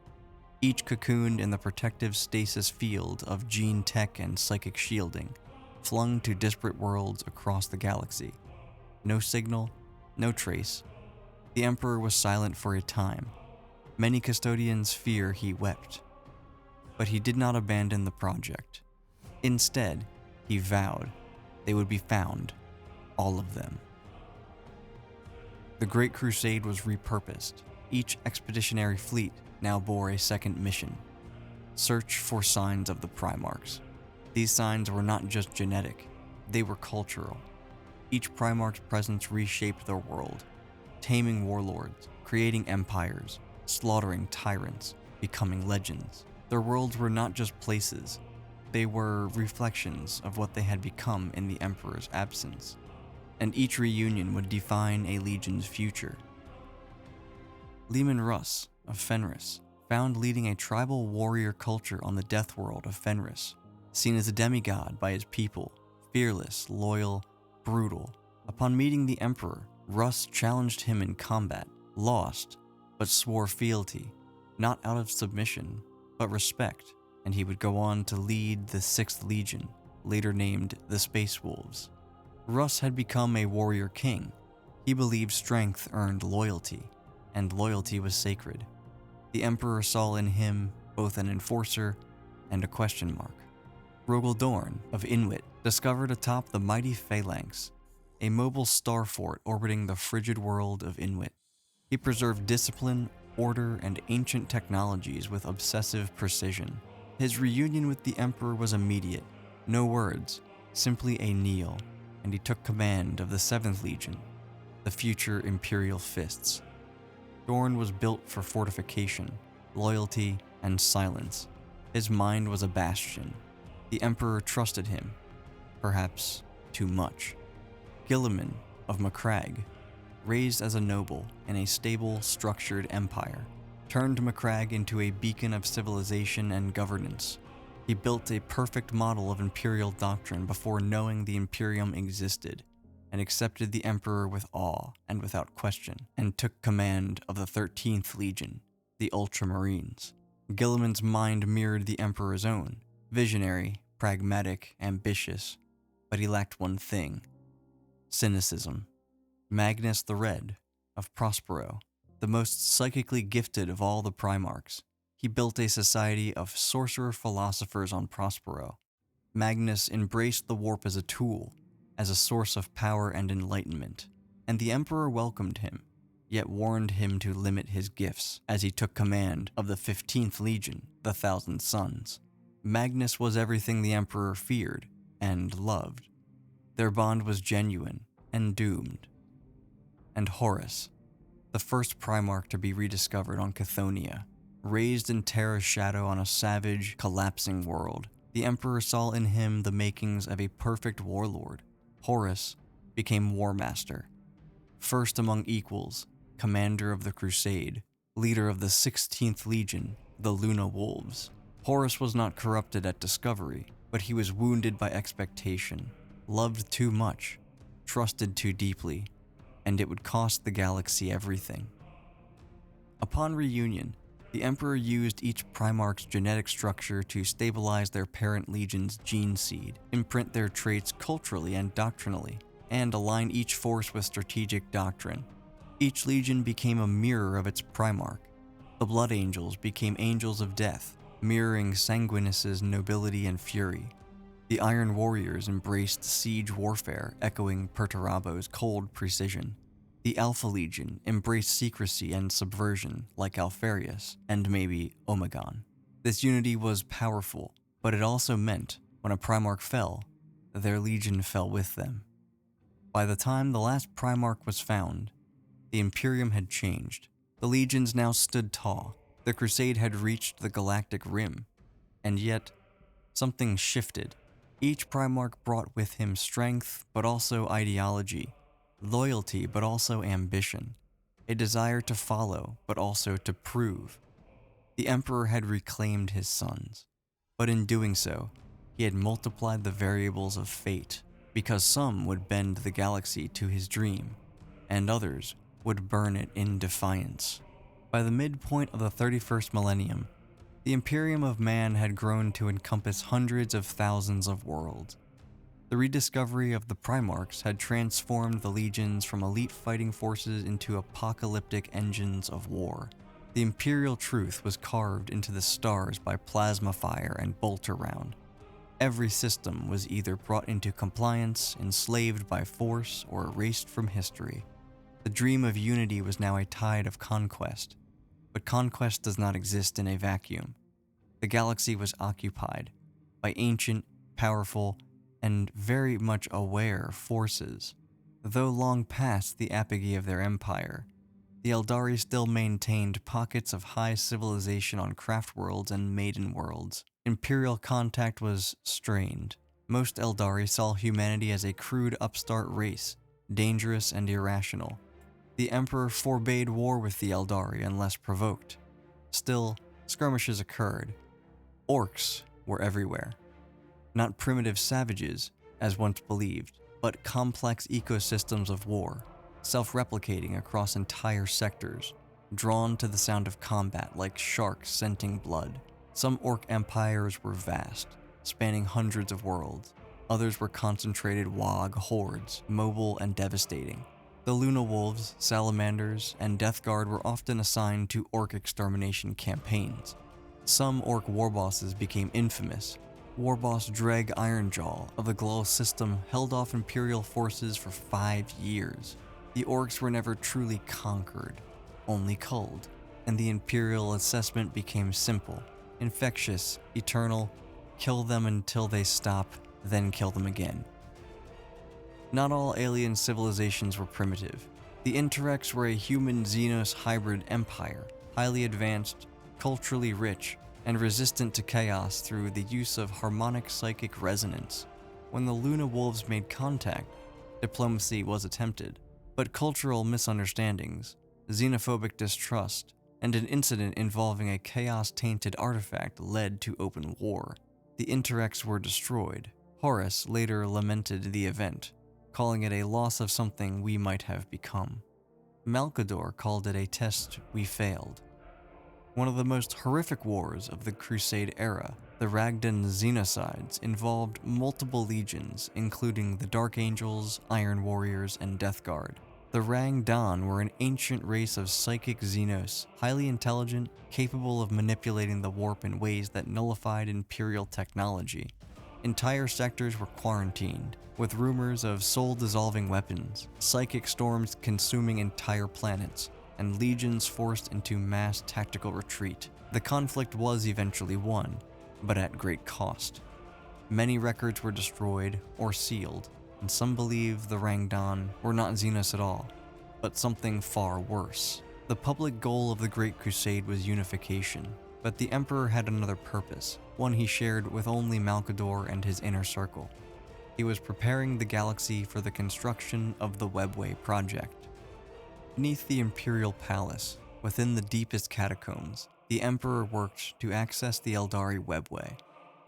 each cocooned in the protective stasis field of gene tech and psychic shielding, flung to disparate worlds across the galaxy. No signal, no trace. The Emperor was silent for a time. Many custodians fear he wept. But he did not abandon the project. Instead, he vowed they would be found, all of them. The Great Crusade was repurposed. Each expeditionary fleet now bore a second mission: search for signs of the Primarchs. These signs were not just genetic, they were cultural. Each Primarch's presence reshaped their world, taming warlords, creating empires, slaughtering tyrants, becoming legends. Their worlds were not just places, they were reflections of what they had become in the Emperor's absence. And each reunion would define a legion's future. Leman Russ of Fenris, found leading a tribal warrior culture on the death world of Fenris, seen as a demigod by his people, fearless, loyal, brutal. Upon meeting the Emperor, Russ challenged him in combat, lost, but swore fealty, not out of submission, but respect, and he would go on to lead the 6th Legion, later named the Space Wolves. Russ had become a warrior king. He believed strength earned loyalty, and loyalty was sacred. The Emperor saw in him both an enforcer and a question mark. Rogel Dorn of Inwit discovered atop the mighty Phalanx, a mobile star fort orbiting the frigid world of Inwit. He preserved discipline, order, and ancient technologies with obsessive precision. His reunion with the Emperor was immediate. No words, simply a kneel, and he took command of the 7th Legion, the future Imperial Fists. Dorn was built for fortification, loyalty, and silence. His mind was a bastion. The Emperor trusted him, perhaps too much. Guilliman of Macragge, raised as a noble in a stable, structured empire, turned Macragge into a beacon of civilization and governance. He built a perfect model of Imperial doctrine before knowing the Imperium existed, and accepted the Emperor with awe and without question, and took command of the 13th Legion, the Ultramarines. Guilliman's mind mirrored the Emperor's own, visionary, pragmatic, ambitious, but he lacked one thing: cynicism. Magnus the Red, of Prospero, the most psychically gifted of all the Primarchs, he built a society of sorcerer-philosophers on Prospero. Magnus embraced the warp as a tool, as a source of power and enlightenment, and the Emperor welcomed him, yet warned him to limit his gifts as he took command of the 15th Legion, the Thousand Sons. Magnus was everything the Emperor feared and loved. Their bond was genuine and doomed. And Horus, the first Primarch to be rediscovered on Chthoniya, raised in Terra's shadow on a savage, collapsing world. The Emperor saw in him the makings of a perfect warlord. Horus became War Master, first among equals, commander of the Crusade, leader of the 16th Legion, the Luna Wolves. Horus was not corrupted at discovery, but he was wounded by expectation, loved too much, trusted too deeply, and it would cost the galaxy everything. Upon reunion, the Emperor used each Primarch's genetic structure to stabilize their parent legion's gene seed, imprint their traits culturally and doctrinally, and align each force with strategic doctrine. Each legion became a mirror of its Primarch. The Blood Angels became Angels of Death, mirroring Sanguinus's nobility and fury. The Iron Warriors embraced siege warfare, echoing Perturabo's cold precision. The Alpha Legion embraced secrecy and subversion, like Alfarius, and maybe Omegon. This unity was powerful, but it also meant, when a Primarch fell, their legion fell with them. By the time the last Primarch was found, the Imperium had changed. The legions now stood tall. The Crusade had reached the galactic rim. And yet, something shifted. Each Primarch brought with him strength, but also ideology, loyalty, but also ambition, a desire to follow, but also to prove. The Emperor had reclaimed his sons, but in doing so, he had multiplied the variables of fate, because some would bend the galaxy to his dream, and others would burn it in defiance. By the midpoint of the 31st millennium, the Imperium of Man had grown to encompass hundreds of thousands of worlds. The rediscovery of the Primarchs had transformed the legions from elite fighting forces into apocalyptic engines of war. The Imperial truth was carved into the stars by plasma fire and bolter round. Every system was either brought into compliance, enslaved by force, or erased from history. The dream of unity was now a tide of conquest, but conquest does not exist in a vacuum. The galaxy was occupied by ancient, powerful, and very much aware forces. Though long past the apogee of their empire, the Eldari still maintained pockets of high civilization on craft worlds and maiden worlds. Imperial contact was strained. Most Eldari saw humanity as a crude upstart race, dangerous and irrational. The Emperor forbade war with the Eldari unless provoked. Still, skirmishes occurred. Orcs were everywhere. Not primitive savages, as once believed, but complex ecosystems of war, self-replicating across entire sectors, drawn to the sound of combat like sharks scenting blood. Some orc empires were vast, spanning hundreds of worlds. Others were concentrated Wog hordes, mobile and devastating. The Luna Wolves, Salamanders, and Death Guard were often assigned to orc extermination campaigns. Some orc warbosses became infamous. Warboss Dreg Ironjaw of the Glull system held off Imperial forces for 5 years. The orcs were never truly conquered. only cold, and the Imperial assessment became simple, infectious, eternal, kill them until they stop, then kill them again. Not all alien civilizations were primitive. The Interrex were a human-Xenos hybrid empire, highly advanced, culturally rich, and resistant to chaos through the use of harmonic psychic resonance. When the Luna Wolves made contact, diplomacy was attempted, but cultural misunderstandings, xenophobic distrust, and an incident involving a chaos-tainted artifact led to open war. The Interrex were destroyed. Horus later lamented the event, calling it a loss of something we might have become. Malkador called it a test we failed. One of the most horrific wars of the Crusade era, the Ragdan Xenocides, involved multiple legions, including the Dark Angels, Iron Warriors, and Death Guard. The Rangdan were an ancient race of psychic Xenos, highly intelligent, capable of manipulating the warp in ways that nullified Imperial technology. Entire sectors were quarantined, with rumors of soul-dissolving weapons, psychic storms consuming entire planets, and legions forced into mass tactical retreat. The conflict was eventually won, but at great cost. Many records were destroyed or sealed, and some believe the Rangdan were not Xenos at all, but something far worse. The public goal of the Great Crusade was unification, but the Emperor had another purpose, one he shared with only Malkador and his inner circle. He was preparing the galaxy for the construction of the Webway project. Beneath the Imperial Palace, within the deepest catacombs, the Emperor worked to access the Eldari Webway,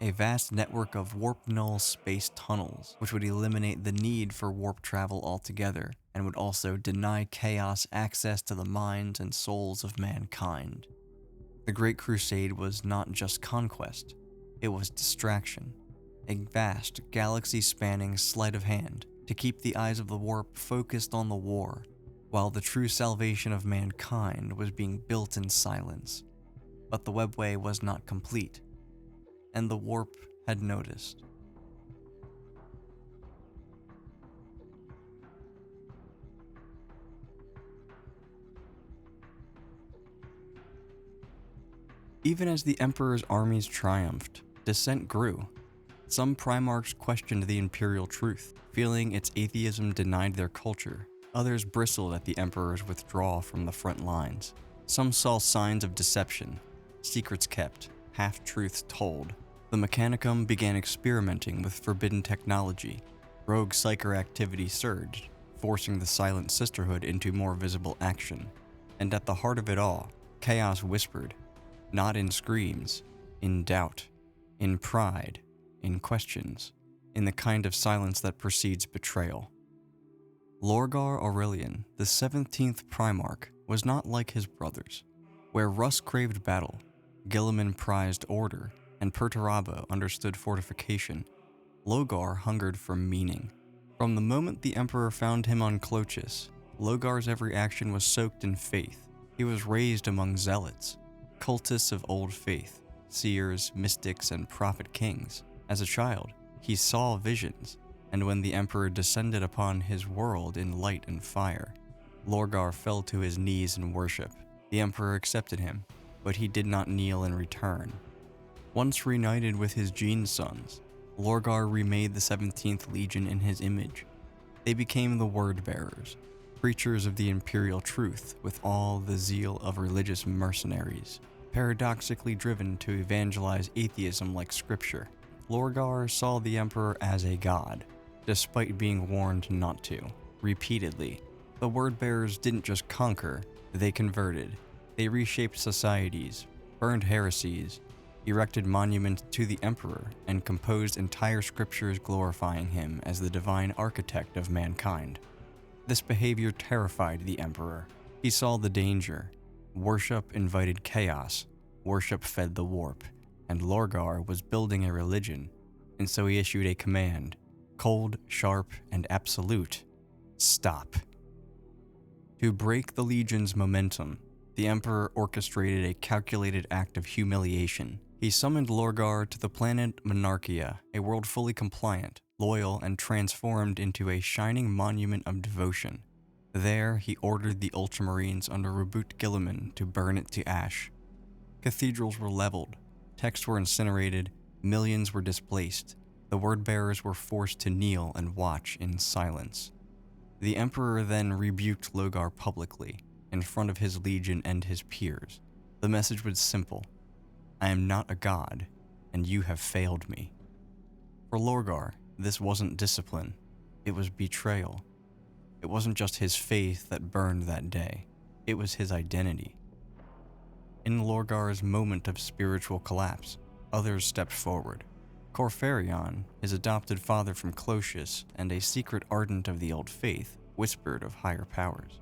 a vast network of warp-null space tunnels which would eliminate the need for warp travel altogether and would also deny chaos access to the minds and souls of mankind. The Great Crusade was not just conquest, it was distraction, a vast, galaxy-spanning sleight of hand to keep the eyes of the warp focused on the war, while the true salvation of mankind was being built in silence. But the Webway was not complete, and the warp had noticed. Even as the Emperor's armies triumphed, dissent grew. Some Primarchs questioned the Imperial truth, feeling its atheism denied their culture. Others bristled at the Emperor's withdrawal from the front lines. Some saw signs of deception, secrets kept, half-truths told. The Mechanicum began experimenting with forbidden technology. Rogue Psyker activity surged, forcing the Silent Sisterhood into more visible action. And at the heart of it all, chaos whispered, not in screams, in doubt, in pride, in questions, in the kind of silence that precedes betrayal. Lorgar Aurelian, the 17th Primarch, was not like his brothers. Where Russ craved battle, Guilliman prized order, and Perturabo understood fortification, Logar hungered for meaning. From the moment the Emperor found him on Clochis, Logar's every action was soaked in faith. He was raised among zealots, cultists of old faith, seers, mystics, and prophet kings. As a child, he saw visions, and when the Emperor descended upon his world in light and fire, Lorgar fell to his knees in worship. The Emperor accepted him, but he did not kneel in return. Once reunited with his Gene sons, Lorgar remade the 17th Legion in his image. They became the Word-bearers, preachers of the Imperial truth with all the zeal of religious mercenaries, paradoxically driven to evangelize atheism like scripture. Lorgar saw the Emperor as a god, despite being warned not to. Repeatedly, the Word-bearers didn't just conquer, they converted. They reshaped societies, burned heresies, erected monuments to the Emperor, and composed entire scriptures glorifying him as the divine architect of mankind. This behavior terrified the Emperor. He saw the danger. Worship invited chaos. Worship fed the warp. And Lorgar was building a religion, and so he issued a command, cold, sharp, and absolute: stop. To break the Legion's momentum, the Emperor orchestrated a calculated act of humiliation. He summoned Lorgar to the planet Monarchia, a world fully compliant, loyal, and transformed into a shining monument of devotion. There, he ordered the Ultramarines under Reboot Gilliman to burn it to ash. Cathedrals were leveled, texts were incinerated, millions were displaced. The word-bearers were forced to kneel and watch in silence. The Emperor then rebuked Logar publicly, in front of his legion and his peers. The message was simple: I am not a god, and you have failed me. For Lorgar, this wasn't discipline, it was betrayal. It wasn't just his faith that burned that day, it was his identity. In Lorgar's moment of spiritual collapse, others stepped forward. Corfarion, his adopted father from Closius and a secret ardent of the old faith, whispered of higher powers.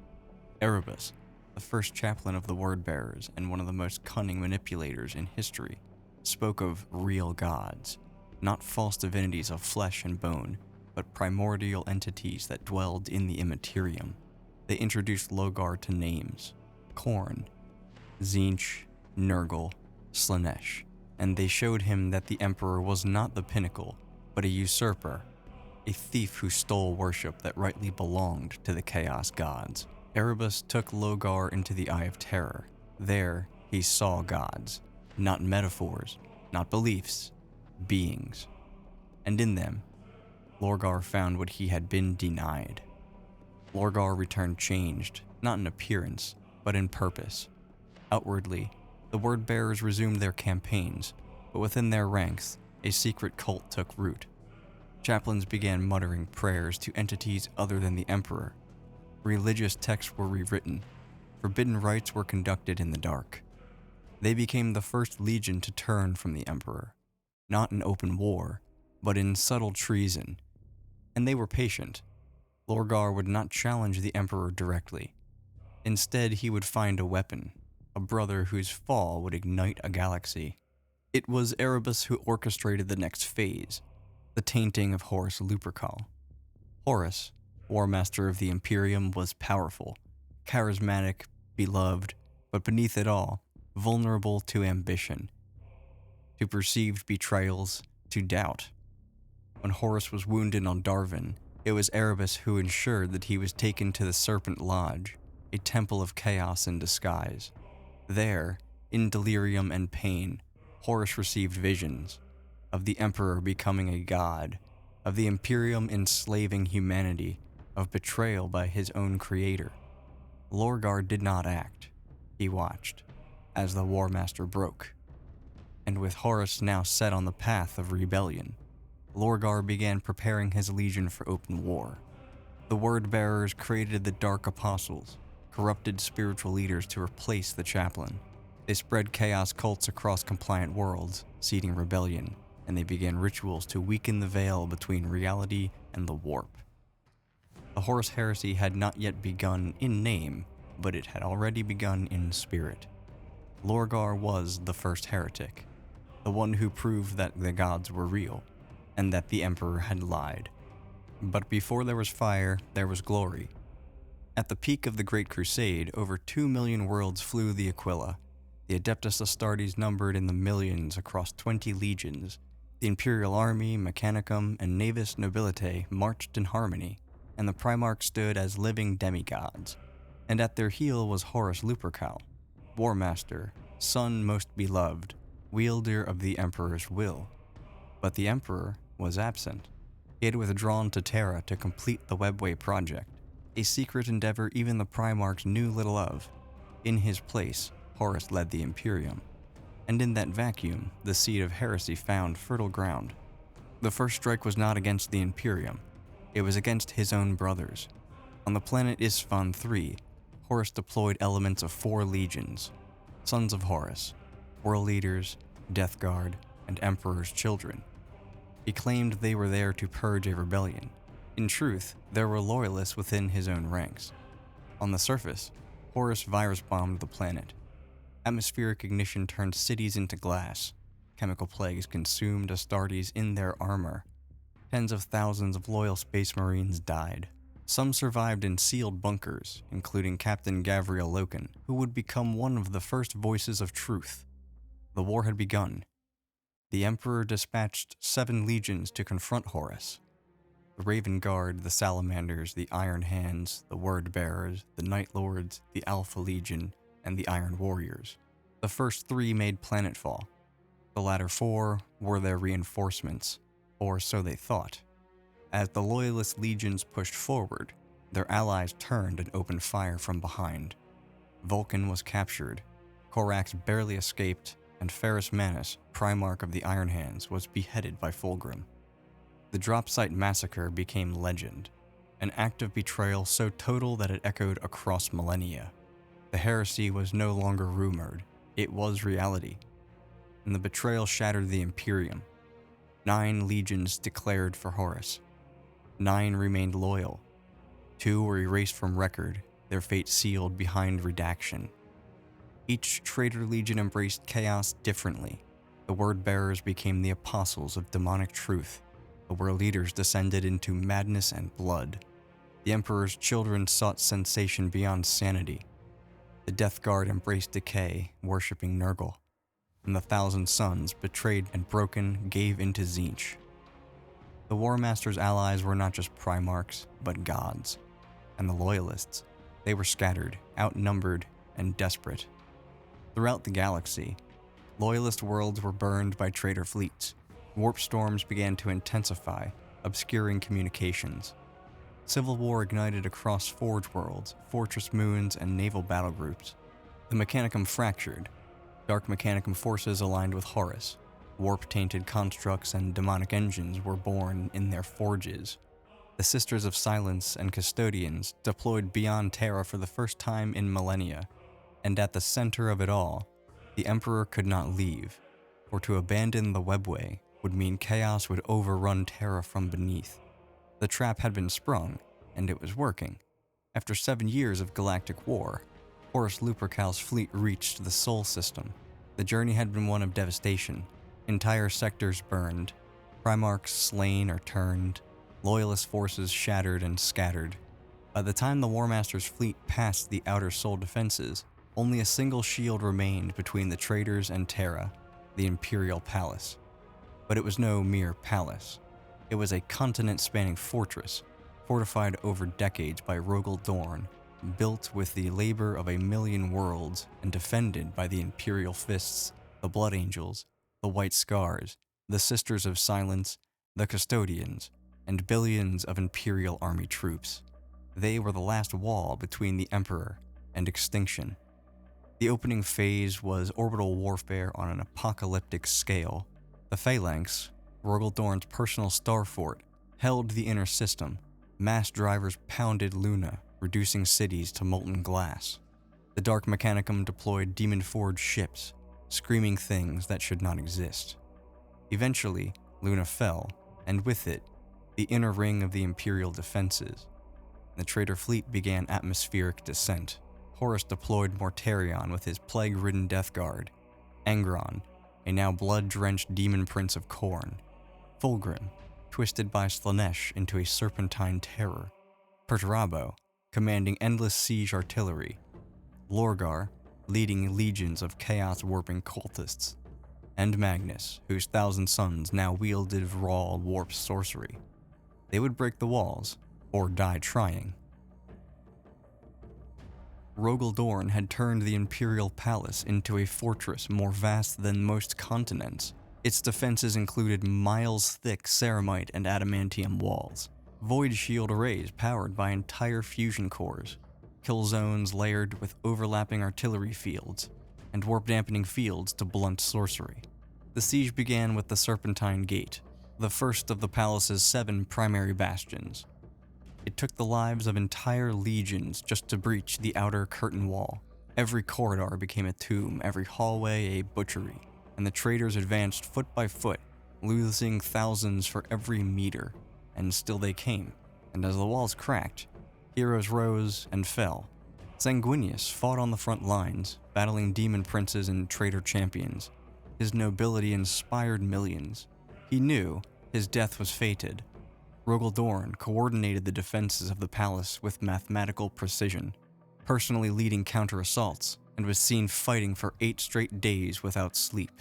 Erebus, the first chaplain of the Word-Bearers and one of the most cunning manipulators in history, spoke of real gods, not false divinities of flesh and bone, but primordial entities that dwelled in the immaterium. They introduced Logar to names: Khorne, Tzeentch, Nurgle, Slaanesh, and they showed him that the Emperor was not the pinnacle, but a usurper, a thief who stole worship that rightly belonged to the Chaos Gods. Erebus took Logar into the Eye of Terror. There, he saw gods, not metaphors, not beliefs, beings. And in them, Lorgar found what he had been denied. Lorgar returned changed, not in appearance, but in purpose. Outwardly, the Word-Bearers resumed their campaigns, but within their ranks, a secret cult took root. Chaplains began muttering prayers to entities other than the Emperor. Religious texts were rewritten. Forbidden rites were conducted in the dark. They became the first legion to turn from the Emperor, not in open war, but in subtle treason. And they were patient. Lorgar would not challenge the Emperor directly. Instead, he would find a weapon, a brother whose fall would ignite a galaxy. It was Erebus who orchestrated the next phase, the tainting of Horus Lupercal. Horus, War Master of the Imperium, was powerful, charismatic, beloved, but beneath it all, vulnerable to ambition, to perceived betrayals, to doubt. When Horus was wounded on Darwin, it was Erebus who ensured that he was taken to the Serpent Lodge, a temple of chaos in disguise. There, in delirium and pain, Horus received visions of the Emperor becoming a god, of the Imperium enslaving humanity, of betrayal by his own creator. Lorgar did not act. He watched, as the War Master broke. And with Horus now set on the path of rebellion, Lorgar began preparing his legion for open war. The Word-Bearers created the Dark Apostles, corrupted spiritual leaders to replace the chaplain. They spread chaos cults across compliant worlds, seeding rebellion, and they began rituals to weaken the veil between reality and the warp. The Horus heresy had not yet begun in name, but it had already begun in spirit. Lorgar was the first heretic, the one who proved that the gods were real, and that the Emperor had lied. But before there was fire, there was glory. At the peak of the Great Crusade, over 2 million worlds flew the Aquila. The Adeptus Astartes numbered in the millions across 20 legions. The Imperial Army, Mechanicum, and Navis Nobilitae marched in harmony, and the Primarchs stood as living demigods. And at their heel was Horus Lupercal, War Master, son most beloved, wielder of the Emperor's will. But the Emperor was absent. He had withdrawn to Terra to complete the Webway project, a secret endeavor even the Primarchs knew little of. In his place, Horus led the Imperium, and in that vacuum, the seed of heresy found fertile ground. The first strike was not against the Imperium, it was against his own brothers. On the planet Isstvan III, Horus deployed elements of 4 legions, Sons of Horus, World Leaders, Death Guard, and Emperor's Children. He claimed they were there to purge a rebellion. In truth, there were loyalists within his own ranks. On the surface, Horus virus-bombed the planet. Atmospheric ignition turned cities into glass. Chemical plagues consumed Astartes in their armor. Tens of thousands of loyal Space Marines died. Some survived in sealed bunkers, including Captain Gavriel Loken, who would become one of the first voices of truth. The war had begun. The Emperor dispatched 7 legions to confront Horus. The Raven Guard, the Salamanders, the Iron Hands, the Word Bearers, the Night Lords, the Alpha Legion, and the Iron Warriors. The first 3 made planetfall. The latter 4 were their reinforcements, or so they thought. As the Loyalist legions pushed forward, their allies turned and opened fire from behind. Vulcan was captured, Corax barely escaped, and Ferrus Manus, Primarch of the Iron Hands, was beheaded by Fulgrim. The drop site massacre became legend, an act of betrayal so total that it echoed across millennia. The heresy was no longer rumored, it was reality. And the betrayal shattered the Imperium. 9 legions declared for Horus. 9 remained loyal. 2 were erased from record, their fate sealed behind redaction. Each traitor legion embraced chaos differently. The word bearers became the apostles of demonic truth. The world leaders descended into madness and blood. The Emperor's children sought sensation beyond sanity. The Death Guard embraced decay, worshipping Nurgle. And the Thousand Sons, betrayed and broken, gave into Tzeentch. The War Master's allies were not just Primarchs, but gods. And the Loyalists, they were scattered, outnumbered, and desperate. Throughout the galaxy, Loyalist worlds were burned by traitor fleets. Warp storms began to intensify, obscuring communications. Civil war ignited across Forge worlds, Fortress moons, and naval battle groups. The Mechanicum fractured. Dark Mechanicum forces aligned with Horus. Warp-tainted constructs and demonic engines were born in their forges. The Sisters of Silence and Custodians deployed beyond Terra for the first time in millennia. And at the center of it all, the Emperor could not leave, for to abandon the webway would mean chaos would overrun Terra from beneath. The trap had been sprung, and it was working. After 7 years of galactic war, Horus Lupercal's fleet reached the Sol system. The journey had been one of devastation. Entire sectors burned, Primarchs slain or turned, Loyalist forces shattered and scattered. By the time the War Master's fleet passed the outer Sol defenses, only a single shield remained between the traitors and Terra, the Imperial Palace. But it was no mere palace. It was a continent-spanning fortress, fortified over decades by Rogel Dorn, built with the labor of 1,000,000 worlds and defended by the Imperial Fists, the Blood Angels, the White Scars, the Sisters of Silence, the Custodians, and billions of Imperial army troops. They were the last wall between the Emperor and extinction. The opening phase was orbital warfare on an apocalyptic scale. The Phalanx, Rogel Dorn's personal star fort, held the inner system. Mass drivers pounded Luna, reducing cities to molten glass. The Dark Mechanicum deployed demon-forged ships, screaming things that should not exist. Eventually, Luna fell, and with it, the inner ring of the Imperial defenses. The traitor fleet began atmospheric descent. Horus deployed Mortarion with his plague-ridden Death Guard. Angron, a now blood-drenched demon prince of Khorne. Fulgrim, twisted by Slanesh into a serpentine terror. Perturabo, commanding endless siege artillery. Lorgar, leading legions of chaos-warping cultists. And Magnus, whose Thousand Sons now wielded raw warp sorcery. They would break the walls, or die trying. Rogel Dorn had turned the Imperial Palace into a fortress more vast than most continents. Its defenses included miles-thick ceramite and adamantium walls, void shield arrays powered by entire fusion cores, kill zones layered with overlapping artillery fields, and warp-dampening fields to blunt sorcery. The siege began with the Serpentine Gate, the first of the palace's 7 primary bastions. It took the lives of entire legions just to breach the outer curtain wall. Every corridor became a tomb, every hallway a butchery, and the traitors advanced foot by foot, losing thousands for every meter. And still they came, and as the walls cracked, heroes rose and fell. Sanguinius fought on the front lines, battling demon princes and traitor champions. His nobility inspired millions. He knew his death was fated. Rogel Dorn coordinated the defenses of the palace with mathematical precision, personally leading counter-assaults, and was seen fighting for 8 straight days without sleep.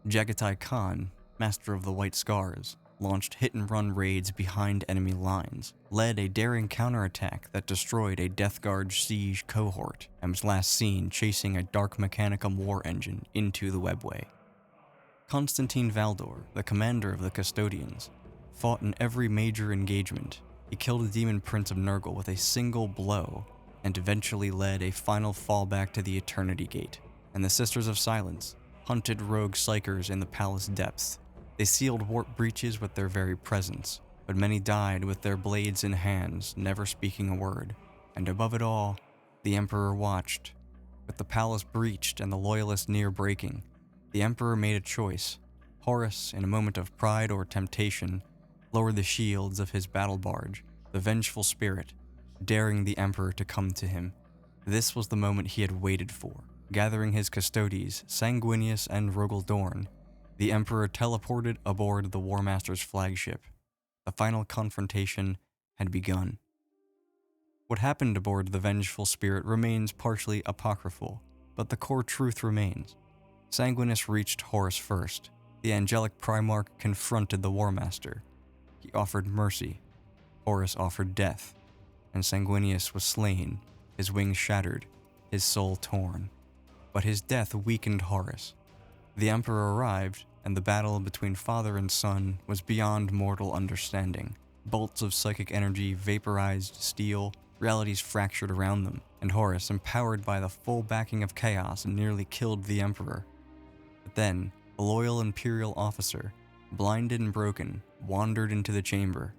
Jagatai Khan, master of the White Scars, launched hit-and-run raids behind enemy lines, led a daring counterattack that destroyed a Death Guard siege cohort, and was last seen chasing a Dark Mechanicum war engine into the webway. Constantine Valdor, the commander of the Custodians, fought in every major engagement. He killed the Demon Prince of Nurgle with a single blow, and eventually led a final fallback to the Eternity Gate. And the Sisters of Silence hunted rogue psychers in the palace depths. They sealed warp breaches with their very presence, but many died with their blades in hands, never speaking a word. And above it all, the Emperor watched. With the palace breached and the Loyalists near breaking, the Emperor made a choice. Horus, in a moment of pride or temptation, lowered the shields of his battle barge, the Vengeful Spirit, daring the Emperor to come to him. This was the moment he had waited for. Gathering his custodies, Sanguinius and Rogel Dorn, the Emperor teleported aboard the War Master's flagship. The final confrontation had begun. What happened aboard the Vengeful Spirit remains partially apocryphal, but the core truth remains. Sanguinius reached Horus first. The angelic Primarch confronted the War Master. He offered mercy. Horus offered death, and Sanguinius was slain, his wings shattered, his soul torn. But his death weakened Horus. The Emperor arrived, and the battle between father and son was beyond mortal understanding. Bolts of psychic energy vaporized steel, realities fractured around them, and Horus, empowered by the full backing of chaos, nearly killed the Emperor. But then, a loyal Imperial officer, blinded and broken, wandered into the chamber.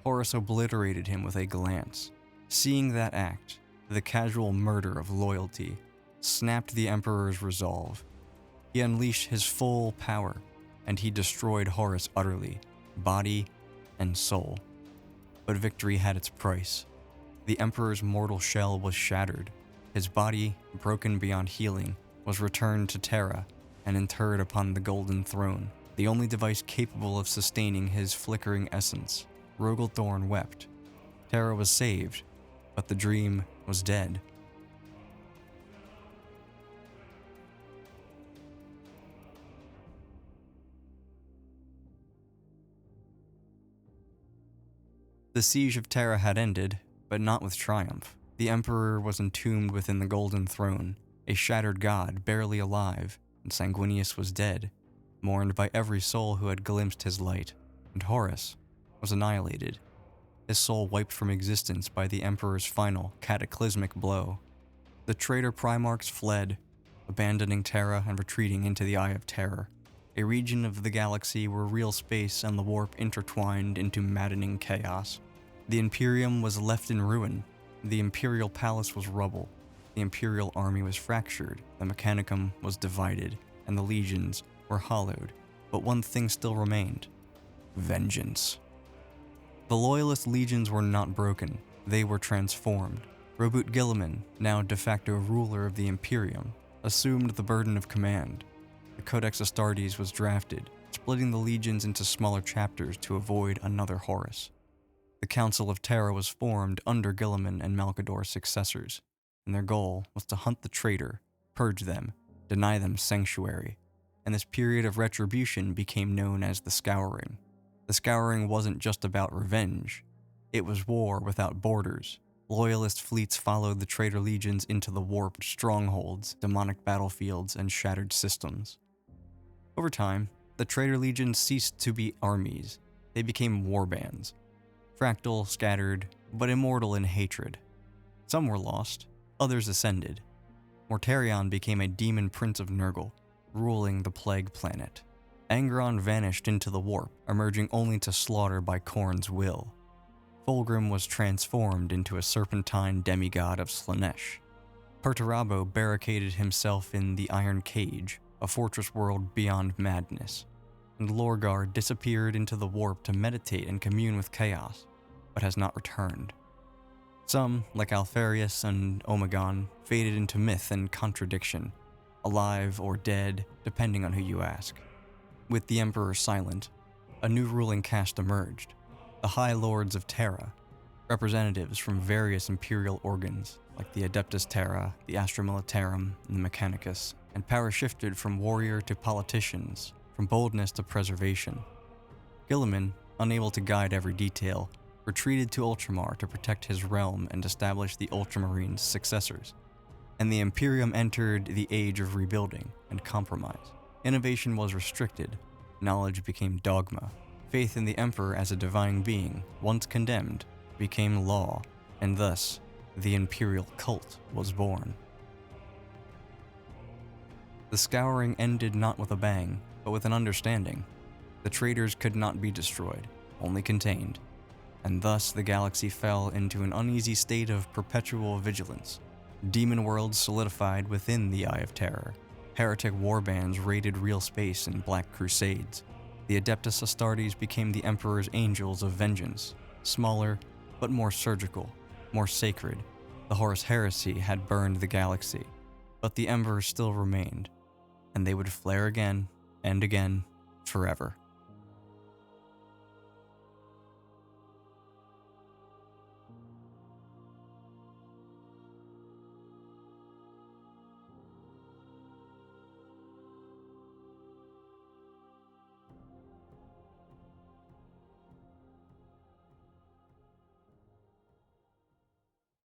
Horus obliterated him with a glance. Seeing that act, the casual murder of loyalty, snapped the Emperor's resolve. He unleashed his full power, and he destroyed Horus utterly, body and soul. But victory had its price. The Emperor's mortal shell was shattered. His body, broken beyond healing, was returned to Terra and interred upon the Golden Throne, the only device capable of sustaining his flickering essence. Rogel Thorn wept. Terra was saved, but the dream was dead. The siege of Terra had ended, but not with triumph. The Emperor was entombed within the Golden Throne, a shattered god barely alive, and Sanguinius was dead, mourned by every soul who had glimpsed his light, and Horus was annihilated, his soul wiped from existence by the Emperor's final, cataclysmic blow. The traitor Primarchs fled, abandoning Terra and retreating into the Eye of Terror, a region of the galaxy where real space and the warp intertwined into maddening chaos. The Imperium was left in ruin. The Imperial Palace was rubble. The Imperial army was fractured. The Mechanicum was divided, and the legions were hollowed. But one thing still remained: vengeance. The Loyalist legions were not broken. They were transformed. Robert Guilliman, now de facto ruler of the Imperium, assumed the burden of command. The Codex Astartes was drafted, splitting the legions into smaller chapters to avoid another Horus. The Council of Terra was formed under Guilliman and Malcador's successors, and their goal was to hunt the traitor, purge them, deny them sanctuary, and this period of retribution became known as the Scouring. The Scouring wasn't just about revenge, it was war without borders. Loyalist fleets followed the traitor legions into the warped strongholds, demonic battlefields, and shattered systems. Over time, the traitor legions ceased to be armies. They became warbands, fractal, scattered, but immortal in hatred. Some were lost, others ascended. Mortarion became a demon prince of Nurgle, ruling the plague planet. Angron vanished into the warp, emerging only to slaughter by Khorne's will. Fulgrim was transformed into a serpentine demigod of Slaanesh. Perturabo barricaded himself in the Iron Cage, a fortress world beyond madness, and Lorgar disappeared into the warp to meditate and commune with chaos, but has not returned. Some, like Alfarius and Omegon, faded into myth and contradiction, alive or dead, depending on who you ask. With the Emperor silent, a new ruling caste emerged, the High Lords of Terra, representatives from various imperial organs, like the Adeptus Terra, the Astra Militarum, and the Mechanicus, and power shifted from warrior to politicians, from boldness to preservation. Guilliman, unable to guide every detail, retreated to Ultramar to protect his realm and establish the Ultramarines' successors. And the Imperium entered the age of rebuilding and compromise. Innovation was restricted, knowledge became dogma. Faith in the Emperor as a divine being, once condemned, became law, and thus, the Imperial cult was born. The Scouring ended not with a bang, but with an understanding. The traitors could not be destroyed, only contained, and thus the galaxy fell into an uneasy state of perpetual vigilance. Demon worlds solidified within the Eye of Terror. Heretic warbands raided real space in black crusades. The Adeptus Astartes became the Emperor's angels of vengeance, smaller, but more surgical, more sacred. The Horus Heresy had burned the galaxy, but the Emperor still remained, and they would flare again and again, forever.